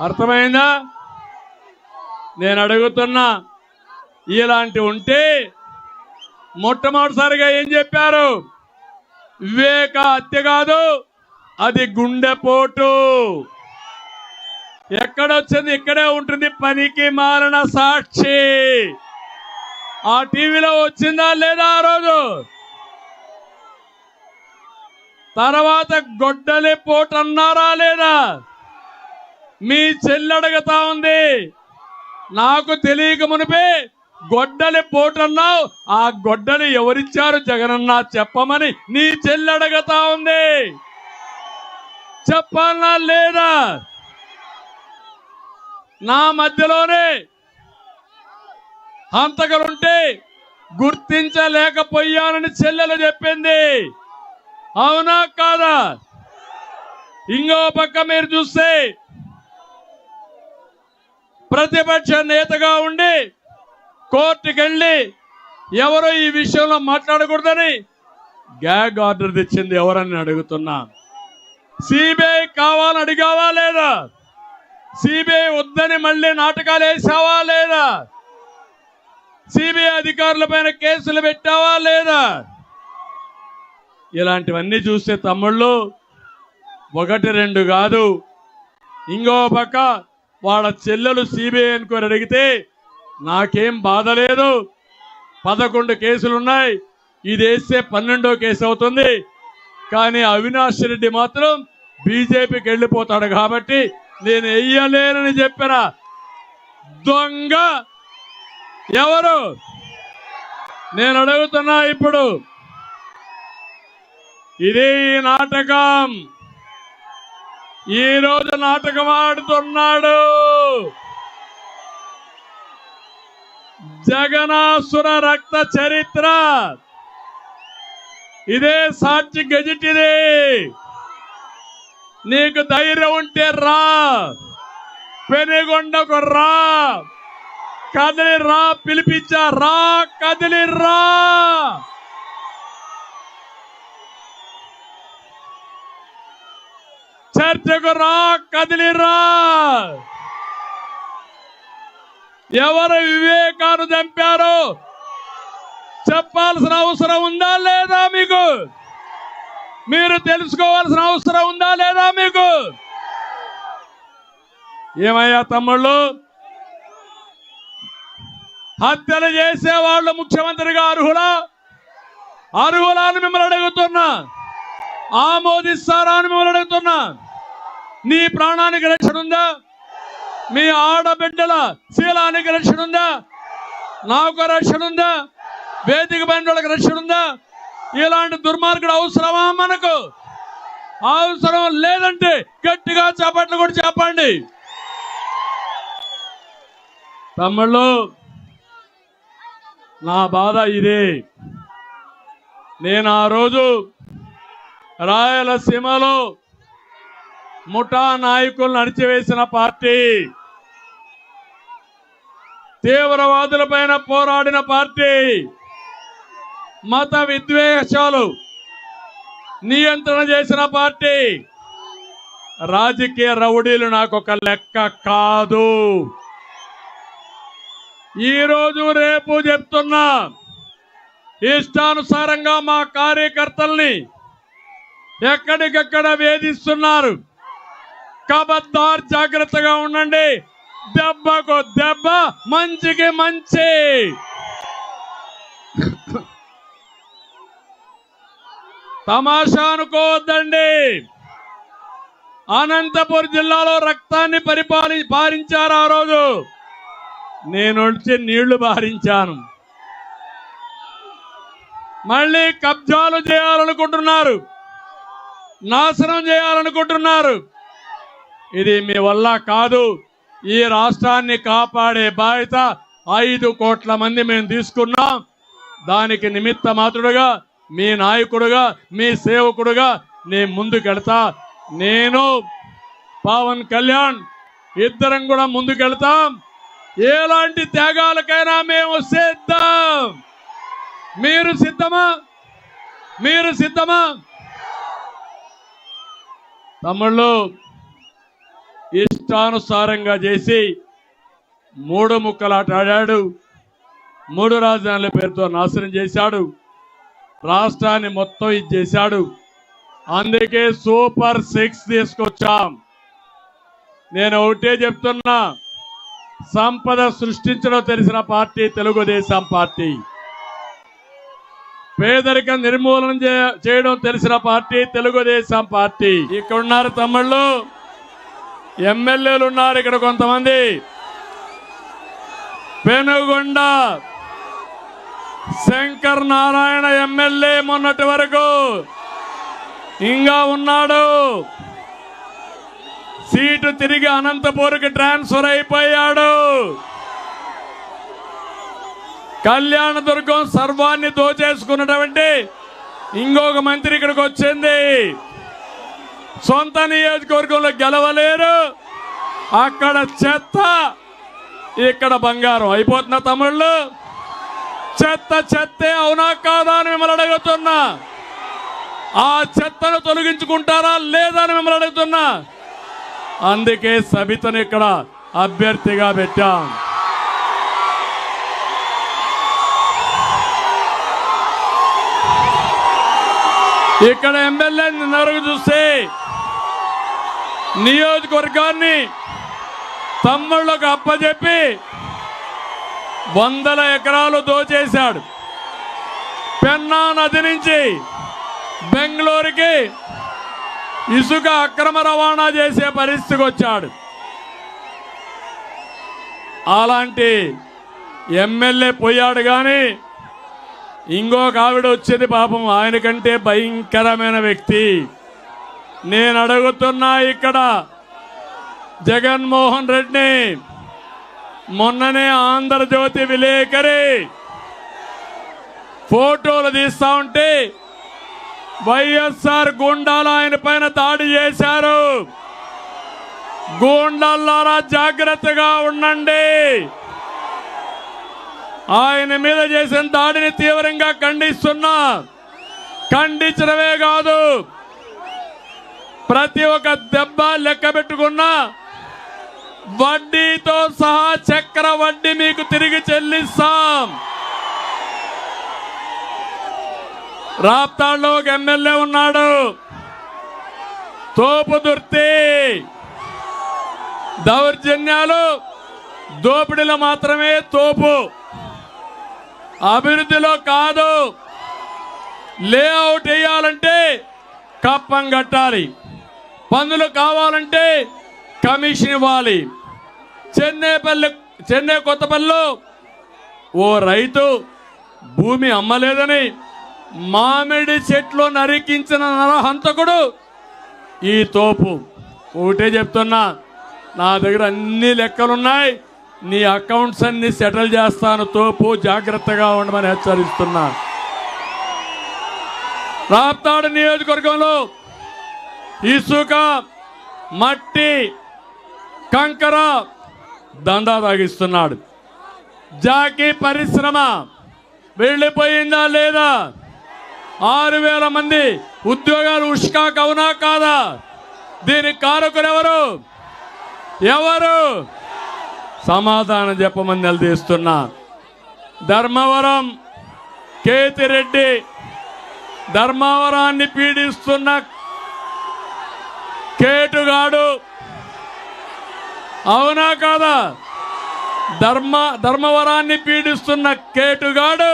అర్థమైందా? నేను అడుగుతున్నా, ఇలాంటి ఉంటే మొట్టమొదటిసారిగా ఏం చెప్పారు? వివేక హత్య కాదు, అది గుండెపోటు. ఎక్కడొచ్చింది? ఇక్కడే ఉంటుంది. పనికి మాలిన సాక్షి ఆ టీవీలో వచ్చిందా లేదా ఆ రోజు? తర్వాత గొడ్డలి పోటు అన్నారా లేదా? మీ చెల్లి అడుగుతా ఉంది, నాకు తెలియక మునిపే గొడ్డలి పోటు అన్నావు, ఆ గొడ్డలి ఎవరిచ్చారు జగనన్న చెప్పమని నీ చెల్లి అడుగుతా ఉంది. చెప్పాలనా లేదా? నా మధ్యలోనే హంతకులుంటే గుర్తించలేకపోయానని చెల్లెలు చెప్పింది. అవునా కాదా? ఇంకో పక్క మీరు చూస్తే ప్రతిపక్ష నేతగా ఉండి కోర్టుకెళ్ళి ఎవరో ఈ విషయంలో మాట్లాడకూడదని గ్యాగ్ ఆర్డర్ తెచ్చింది ఎవరని అడుగుతున్నా. సిబిఐ కావాలని అడిగావా లేదా? సిబిఐ వద్దని మళ్ళీ నాటకాలు వేసావా లేదా? సిబిఐ అధికారుల పైన కేసులు పెట్టావా లేదా? ఇలాంటివన్నీ చూస్తే తమ్ముళ్ళు ఒకటి రెండు కాదు, ఇంకో పక్క వాళ్ళ చెల్లెలు సిబిఐ అనుకొని అడిగితే నాకేం బాధ లేదు. 11 కేసులున్నాయి, ఇది వేస్తే 12వ కేసు అవుతుంది. కానీ అవినాష్ రెడ్డి మాత్రం బీజేపీకి వెళ్ళిపోతాడు కాబట్టి నేను వెయ్యలేనని చెప్పిన దొంగ ఎవరు? నేను అడుగుతున్నా ఇప్పుడు. ఇది నాటకం. ఈరోజు నాటకం ఆడుతున్నాడు. జగనాసుర రక్త చరిత్ర ఇదే సాక్షి గెజిట్. ఇది నీకు ధైర్యం ఉంటే రా, పెనుగొండకు రా, కదిలి రా, పిలిపించా రా, కదిలి రా. చర్చకు రా, కదిలి రా. ఎవరు వివేకాన్ని చంపారో చెప్పాల్సిన అవసరం ఉందా లేదా మీకు? మీరు తెలుసుకోవాల్సిన అవసరం ఉందా లేదా మీకు? ఏమయ్యా తమ్ముళ్ళు, హత్యలు చేసే వాళ్ళు ముఖ్యమంత్రిగా అర్హులా? అర్హులా అని మిమ్మల్ని అడుగుతున్నా. ఆమోదిస్తారా అని మిమ్మల్ని అడుగుతున్నా. నీ ప్రాణానికి రక్షణ ఉందా? మీ ఆడబిడ్డల శీలానికి రక్షణ ఉందా? నాకు రక్షణ ఉందా? వేదిక పైన వాళ్ళకి రక్షణ ఉందా? ఇలాంటి దుర్మార్గుడు అవసరమా మనకు? అవసరం లేదంటే గట్టిగా చప్పట్లు కూడా చెప్పండి. తమ్ముళ్ళు, నా బాధ ఇదే. నేను ఆ రోజు రాయలసీమలో ముఠా నాయకులను అణిచివేసిన పార్టీ, తీవ్రవాదులపైన పోరాడిన పార్టీ, మత విద్వేషాలు నియంత్రణ చేసిన పార్టీ. రాజకీయ రౌడీలు నాకు ఒక లెక్క కాదు. ఈరోజు రేపు చెప్తున్నా, ఇష్టానుసారంగా మా కార్యకర్తల్ని ఎక్కడికక్కడ వేధిస్తున్నారు. కబద్దార్, జాగ్రత్తగా ఉండండి. దెబ్బకు దెబ్బ, మంచికి మంచి. తమాషా అనుకోవద్దండి. అనంతపురం జిల్లాలో రక్తాన్ని పారించారు. ఆ రోజు నేను వచ్చి నీళ్లు బారించాను. మళ్ళీ కబ్జాలు చేయాలనుకుంటున్నారు, నాశనం చేయాలనుకుంటున్నారు. ఇది మీ వల్ల కాదు. ఈ రాష్ట్రాన్ని కాపాడే బాధ్యత 5 కోట్ల మంది మేము తీసుకున్నాం. దానికి నిమిత్త మాత్రుడుగా, మీ నాయకుడుగా, మీ సేవకుడుగా నేను ముందుకెళ్తా. నేను పవన్ కళ్యాణ్ ఇద్దరం కూడా ముందుకెళ్తాం. ఎలాంటి త్యాగాలకైనా మేము సిద్ధం. మీరు సిద్ధమా? మీరు సిద్ధమా? తమ్ముళ్ళు, ఇష్టానుసారంగా చేసి 3 ముక్కలాట ఆడాడు. 3 రాజధానుల పేరుతో నాశనం చేశాడు. రాష్ట్రాన్ని మొత్తం ఇది చేశాడు. అందుకే సూపర్ 6 తీసుకొచ్చాం. నేను ఒకటే చెప్తున్నా, సంపద సృష్టించడం తెలిసిన పార్టీ తెలుగుదేశం పార్టీ. పేదరికం నిర్మూలన చేయడం తెలిసిన పార్టీ తెలుగుదేశం పార్టీ. ఇక్కడ ఉన్నారు తమ్ముళ్ళు, ఎమ్మెల్యేలు ఉన్నారు ఇక్కడ కొంతమంది. పెనుగొండ శంకర్ నారాయణ ఎమ్మెల్యే మొన్నటి వరకు ఇంకా ఉన్నాడు. సీటు తిరిగి అనంతపూర్కి ట్రాన్స్ఫర్ అయిపోయాడు. కళ్యాణదుర్గం సర్వాన్ని దోచేసుకున్నటువంటి ఇంకొక మంత్రి ఇక్కడికి వచ్చింది. సొంత నియోజకవర్గంలో గెలవలేరు. అక్కడ చెత్త, ఇక్కడ బంగారం అయిపోతున్న తమ్ముళ్ళు. చెత్త చెత్తే, అవునా కాదా అని మిమ్మల్ని అడుగుతున్నా. ఆ చెత్తను తొలగించుకుంటారా లేదా అని మిమ్మల్ని అడుగుతున్నా. అందుకే సబితను ఇక్కడ అభ్యర్థిగా పెట్టాం. ఇక్కడ ఎమ్మెల్యే నిన్నరకు చూస్తే నియోజకవర్గాన్ని తమ్ముళ్ళకు అప్పచెప్పి 100 ఎకరాలు దోచేశాడు. పెన్నా నది నుంచి బెంగళూరుకి ఇసుక అక్రమ రవాణా చేసే పరిస్థితికి వచ్చాడు. అలాంటి ఎమ్మెల్యే పోయాడు. కానీ ఇంకొక ఆవిడ వచ్చేది పాపం ఆయన కంటే భయంకరమైన వ్యక్తి. నేను అడుగుతున్నా, ఇక్కడ జగన్మోహన్ రెడ్డిని మొన్ననే ఆంధ్రజ్యోతి విలేకరి ఫోటోలు తీస్తా ఉంటే వైఎస్ఆర్ గూండాలు ఆయన పైన దాడి చేశారు. గూండాలారా జాగ్రత్తగా ఉండండి. ఆయన మీద చేసిన దాడిని తీవ్రంగా ఖండిస్తున్నా. ఖండించడమే కాదు, ప్రతి ఒక్క దెబ్బ లెక్క పెట్టుకున్నా వడ్డీతో సహా చక్ర వడ్డీ మీకు తిరిగి చెల్లిస్తాం. రాప్తాడులో ఒక ఎమ్మెల్యే ఉన్నాడు, తోపు దుర్తి. దౌర్జన్యాలు దోపిడీలో మాత్రమే తోపు, అభివృద్ధిలో కాదు. లేఅవుట్ వేయాలంటే కప్పం కట్టాలి, పన్నులు కావాలంటే కమిషన్ ఇవ్వాలి. చెన్నై కొత్తపల్లిలో ఓ రైతు భూమి అమ్మలేదని మామిడి చెట్లు నరికించిన నరహంతకుడు ఈ తోపు. ఒకటే చెప్తున్నా, నా దగ్గర అన్ని లెక్కలున్నాయి, నీ అకౌంట్స్ అన్ని సెటిల్ చేస్తాను తోపు, జాగ్రత్తగా ఉండమని హెచ్చరిస్తున్నా. రాప్తాడు నియోజకవర్గంలో ఇసుక, మట్టి, కంకర దందా తాగిస్తున్నాడు. జాకీ పరిశ్రమ వెళ్ళిపోయిందా లేదా? 6,000 మంది ఉద్యోగాలు ఉష్కాకు అవునా కాదా? దీనికి కారకులు ఎవరు? సమాధానం చెప్పమని నిలదీస్తున్నా. ధర్మవరం కేతిరెడ్డి, ధర్మవరాన్ని పీడిస్తున్న కేటుగాడు అవునా కాదా? ధర్మవరాన్ని పీడిస్తున్న కేటుగాడు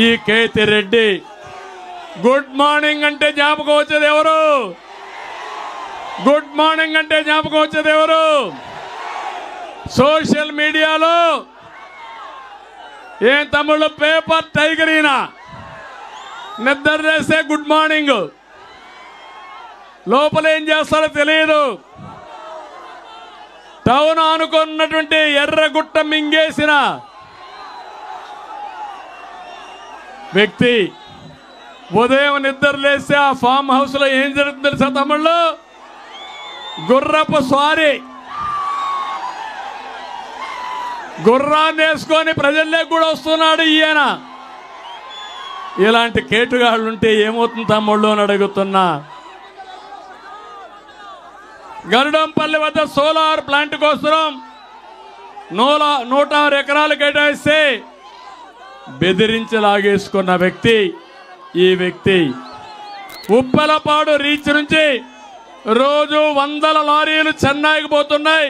ఈ కేతిరెడ్డి. గుడ్ మార్నింగ్ అంటే జ్ఞాపకం వచ్చేది ఎవరు? గుడ్ మార్నింగ్ అంటే జ్ఞాపకం వచ్చేది ఎవరు? సోషల్ మీడియాలో ఏం తమ్ముళ్ళు, పేపర్ టైగర్ ఈయన. నిద్ర చేస్తే గుడ్ మార్నింగ్, లోపల ఏం చేస్తారో తెలియదు. టౌన్ అనుకున్నటువంటి ఎర్రగుట్ట మింగేసిన వ్యక్తి ఉదయం నిద్ర లేస్తే ఆ ఫామ్ హౌస్ లో ఏం జరుగుతుంది తెలుసా తమ్ముళ్ళు? గుర్రపు స్వారీ. గుర్రాన్ని వేసుకొని ప్రజల్లోకి కూడా వస్తున్నాడు ఈయన. ఇలాంటి కేటుగాళ్ళు ఉంటే ఏమవుతుంది తమ్ముళ్ళు అని అడుగుతున్నా. గరుడంపల్లి వద్ద సోలార్ ప్లాంట్ కోసం 106 ఎకరాలు కేటాయిస్తే బెదిరించి లాగేసుకున్న వ్యక్తి ఈ వ్యక్తి. ఉప్పలపాడు రీచ్ నుంచి రోజు 100 లారీలు చెన్నైకి పోతున్నాయి,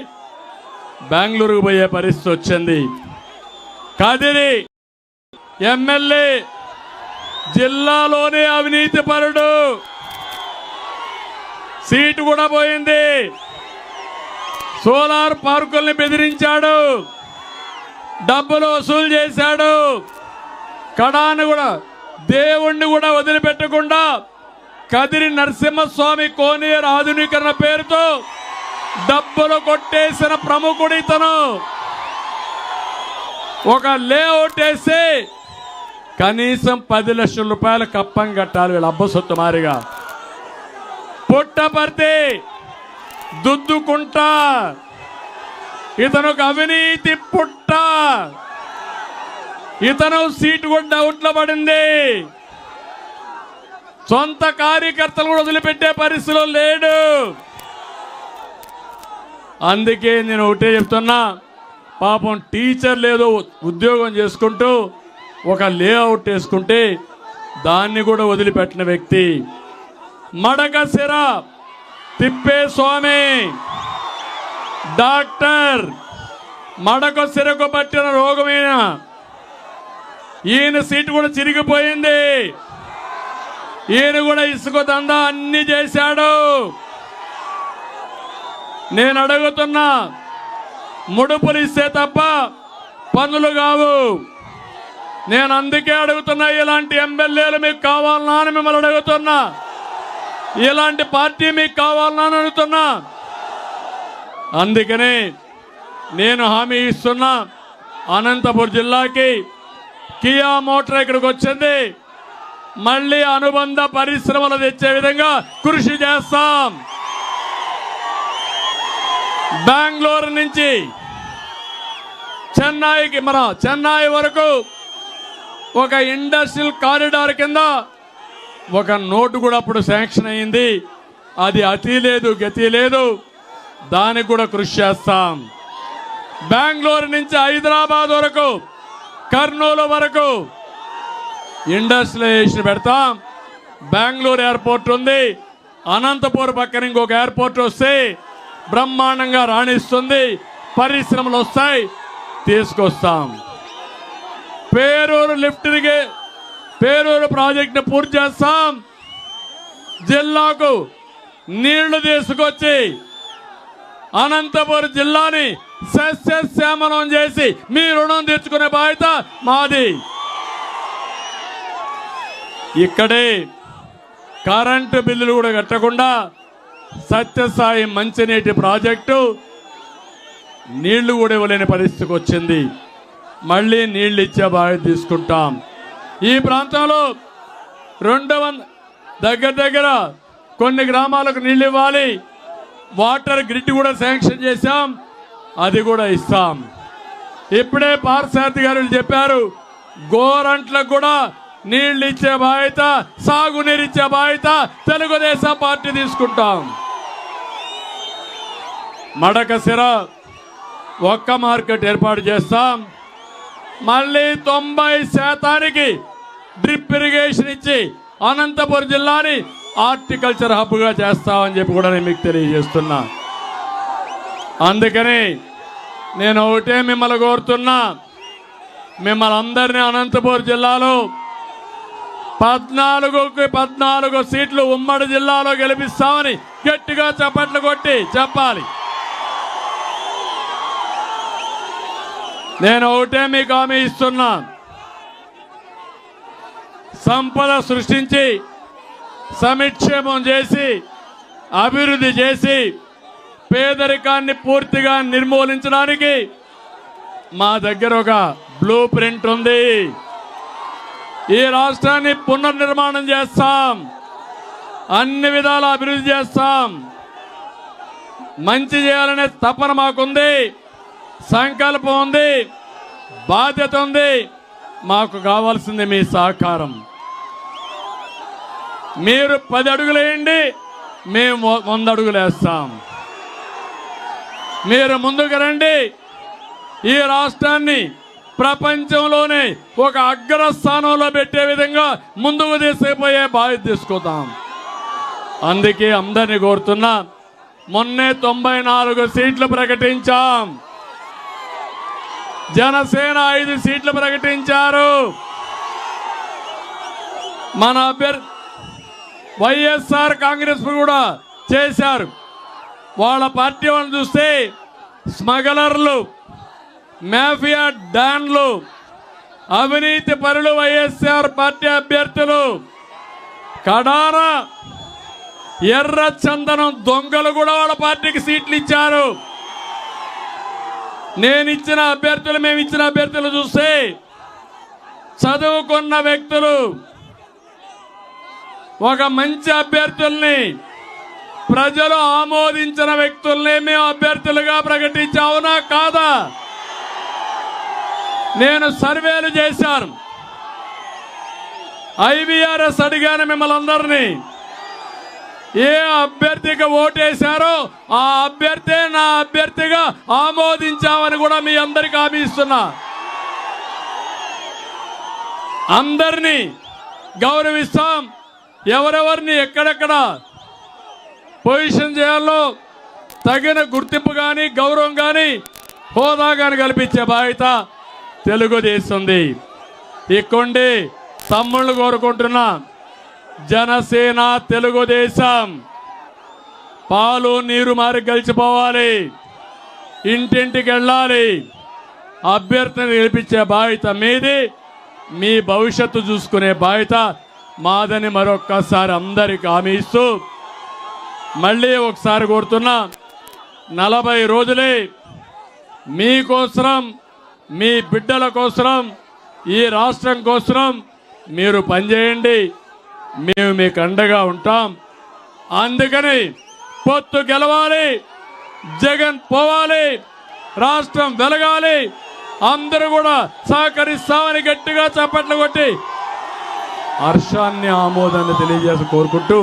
బెంగళూరుకు పోయే పరిస్థితి వచ్చింది. కదిరి ఎమ్మెల్యే జిల్లాలోనే అవినీతి పరుడు, సీటు కూడా పోయింది. సోలార్ పార్కుల్ని బెదిరించాడు, డబ్బులు వసూలు చేశాడు. కడాను కూడా దేవుణ్ణి కూడా వదిలిపెట్టకుండా కదిరి నరసింహస్వామి కోనేరు ఆధునీకరణ పేరుతో డబ్బులు కొట్టేసిన ప్రముఖుడు ఇతను. ఒక లేఅవుట్ వేసి కనీసం 10 లక్షల రూపాయలు కప్పం కట్టాలి వీళ్ళు అబ్బసొత్తు మారిగా. పుట్టపర్తి దుద్దుకుంట, ఇతను ఒక అవినీతి పుట్ట. ఇతను సీటు కూడా డౌట్లో పడింది. సొంత కార్యకర్తలు కూడా వదిలిపెట్టే పరిస్థితిలో లేడు. అందుకే నేను ఒకటే చెప్తున్నా, పాపం టీచర్ లేదో ఉద్యోగం చేసుకుంటూ ఒక లేఅవుట్ వేసుకుంటే దాన్ని కూడా వదిలిపెట్టిన వ్యక్తి. మడకశిర తిప్పేస్వామి డాక్టర్, మడకశిరకు పట్టిన రోగమైన ఈయన సీటు కూడా చిరిగిపోయింది. ఈయన కూడా ఇసుక దందా అన్ని చేశాడు. నేను అడుగుతున్నా, ముడుపులు ఇస్తే తప్ప పనులు కావు. నేను అందుకే అడుగుతున్నా, ఇలాంటి ఎమ్మెల్యేలు మీకు కావాలన్నా అని మిమ్మల్ని అడుగుతున్నా, ఇలాంటి పార్టీ మీకు కావాలన్నా అని అడుగుతున్నా. అందుకని నేను హామీ ఇస్తున్నా, అనంతపురం జిల్లాకి కియా మోటార్ ఇక్కడికి వచ్చింది, మళ్ళీ అనుబంధ పరిశ్రమలు తెచ్చే విధంగా కృషి చేస్తాం. బెంగళూరు నుంచి చెన్నై వరకు ఒక ఇండస్ట్రియల్ కారిడార్ కింద ఒక నోటు కూడా అప్పుడు శాంక్షన్ అయింది. అది అతి లేదు గతి లేదు, దానికి కూడా కృషి చేస్తాం. బెంగళూరు నుంచి హైదరాబాద్ వరకు, కర్నూలు వరకు ఇండస్ట్రియలైజేషన్ పెడతాం. బెంగళూరు ఎయిర్పోర్ట్ ఉంది, అనంతపురం పక్కన ఇంకొక ఎయిర్పోర్ట్ వస్తే బ్రహ్మాండంగా రాణిస్తుంది, పరిశ్రమలు వస్తాయి, తీసుకొస్తాం. పేరూరు ప్రాజెక్టును పూర్తి చేస్తాం. జిల్లాకు నీళ్లు తీసుకొచ్చి అనంతపురం జిల్లాని సస్యశ్యామలం చేసి మీ రుణం తీర్చుకునే బాధ్యత మాది. ఇక్కడే కరెంటు బిల్లులు కూడా కట్టకుండా సత్యసాయి మంచినీటి ప్రాజెక్టు నీళ్లు కూడా ఇవ్వలేని పరిస్థితికి వచ్చింది. మళ్ళీ నీళ్లు ఇచ్చే బాధ్యత తీసుకుంటాం. ఈ ప్రాంతంలో 200 దగ్గర కొన్ని గ్రామాలకు నీళ్లు ఇవ్వాలి. వాటర్ గ్రిడ్ కూడా శాంక్షన్ చేశాం, అది కూడా ఇస్తాం. ఇప్పుడే పార్సారథి గారు చెప్పారు, గోరంట్లకు కూడా నీళ్లు ఇచ్చే బాధ్యత, సాగునీరు ఇచ్చే బాధ్యత తెలుగుదేశం పార్టీ తీసుకుంటాం. మడకశిర ఒక్క మార్కెట్ ఏర్పాటు చేస్తాం. మళ్ళీ 90% డ్రిప్ ఇరిగేషన్ ఇచ్చి అనంతపురం జిల్లాని హార్టికల్చర్ హబ్గా చేస్తామని చెప్పి కూడా నేను మీకు తెలియజేస్తున్నా. అందుకని నేను ఒకటే మిమ్మల్ని కోరుతున్నా, మిమ్మల్ని అందరినీ అనంతపురం జిల్లాలో 14కి 14 సీట్లు ఉమ్మడి జిల్లాలో గెలిపిస్తామని గట్టిగా చప్పట్లు కొట్టి చెప్పాలి. నేను ఒకటే మీకు హామీ ఇస్తున్నా, సంపద సృష్టించి సమిక్షేమం చేసి అభివృద్ధి చేసి పేదరికాన్ని పూర్తిగా నిర్మూలించడానికి మా దగ్గర ఒక బ్లూ ప్రింట్ ఉంది. ఈ రాష్ట్రాన్ని పునర్నిర్మాణం చేస్తాం, అన్ని విధాల అభివృద్ధి చేస్తాం. మంచి చేయాలనే తపన మాకుంది, సంకల్పం ఉంది, బాధ్యత ఉంది. మాకు కావాల్సింది మీ సహకారం. మీరు 10 అడుగులు వేయండి, మేము 100 అడుగులు వేస్తాం. మీరు ముందుకు రండి, ఈ రాష్ట్రాన్ని ప్రపంచంలోనే ఒక అగ్రస్థానంలో పెట్టే విధంగా ముందుకు తీసుకుపోయే బాధ్యత తీసుకుందాం. అందుకే అందరినీ కోరుతున్నా, మొన్నే 94 సీట్లు ప్రకటించాం. జనసేన 5 సీట్లు ప్రకటించారు. మన అభ్యర్థి వైఎస్ఆర్ కాంగ్రెస్ కూడా చేశారు. వాళ్ళ పార్టీ వాళ్ళని చూస్తే స్మగలర్లు, మాఫియా డాన్లు, అవినీతి పరులు వైఎస్ఆర్ పార్టీ అభ్యర్థులు, కడాన ఎర్ర చందనం దొంగలు కూడా వాళ్ళ పార్టీకి సీట్లు ఇచ్చారు. మేము ఇచ్చిన అభ్యర్థులు చూస్తే చదువుకున్న వ్యక్తులు, ఒక మంచి అభ్యర్థుల్ని, ప్రజలు ఆమోదించిన వ్యక్తుల్ని మేము అభ్యర్థులుగా ప్రకటించావునా కాదా? నేను సర్వేలు చేశాను, IVRS అడిగాను మిమ్మల్ని అందరినీ. ఏ అభ్యర్థికి ఓటేశారో ఆ అభ్యర్థే నా అభ్యర్థిగా ఆమోదించామని కూడా మీ అందరికీ హామీ ఇస్తున్నా. అందరినీ గౌరవిస్తాం. ఎవరెవరిని ఎక్కడెక్కడ పొజిషన్ చేయాలో తగిన గుర్తింపు కానీ గౌరవం కానీ హోదా కానీ కల్పించే బాధ్యత తెలుగుదేశంది. ఇక్కండి తమ్ముళ్ళు కోరుకుంటున్నా, జనసేన తెలుగుదేశం పాలు నీరు మారి గెలిచిపోవాలి, ఇంటింటికి వెళ్ళాలి, అభ్యర్థిని గెలిపించే బాధ్యత మీది, మీ భవిష్యత్తు చూసుకునే బాధ్యత మాదని మరొక్కసారి అందరికి హామీ ఇస్తూ మళ్ళీ ఒకసారి కోరుతున్నా, 40 రోజులే మీకోసం, మీ బిడ్డల కోసం, ఈ రాష్ట్రం కోసం మీరు పనిచేయండి. మేము మీకు అండగా ఉంటాం. అందుకని పొత్తు గెలవాలి, జగన్ పోవాలి, రాష్ట్రం వెలగాలి, అందరూ కూడా సహకరిస్తామని గట్టిగా చప్పట్లు కొట్టి హర్షాన్ని ఆమోదాన్ని తెలియజేసి కోరుకుంటూ,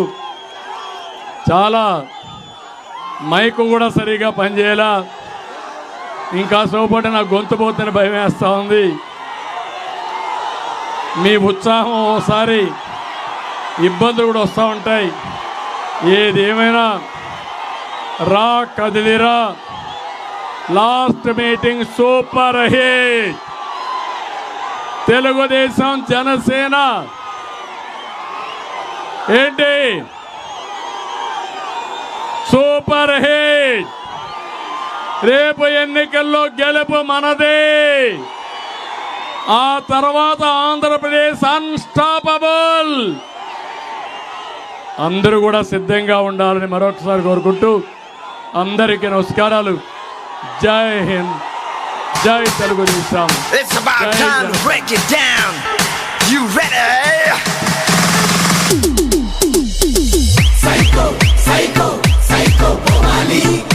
చాలా మైకు కూడా సరిగా పనిచేయాలా, ఇంకా సోపటి నా గొంతు పోతేనే భయం వేస్తూ ఉంది. మీ ఉత్సాహం ఓసారి ఇబ్బందులు కూడా వస్తూ ఉంటాయి. ఏదేమైనా రా కదిలిరా, last meeting super hit. Telugu Desam Janasena ఏంటి సూపర్ హిట్. రేపు ఎన్నికల్లో గెలుపు మనదే. ఆ తర్వాత ఆంధ్రప్రదేశ్ అన్స్టాపబుల్. అందరూ కూడా సిద్ధంగా ఉండాలని మరొకసారి కోరుకుంటూ అందరికీ నమస్కారాలు. జై హింద్, జై Telugu Desam. It's about time to break it down. You ready? Psycho, psycho, psycho, Bomali.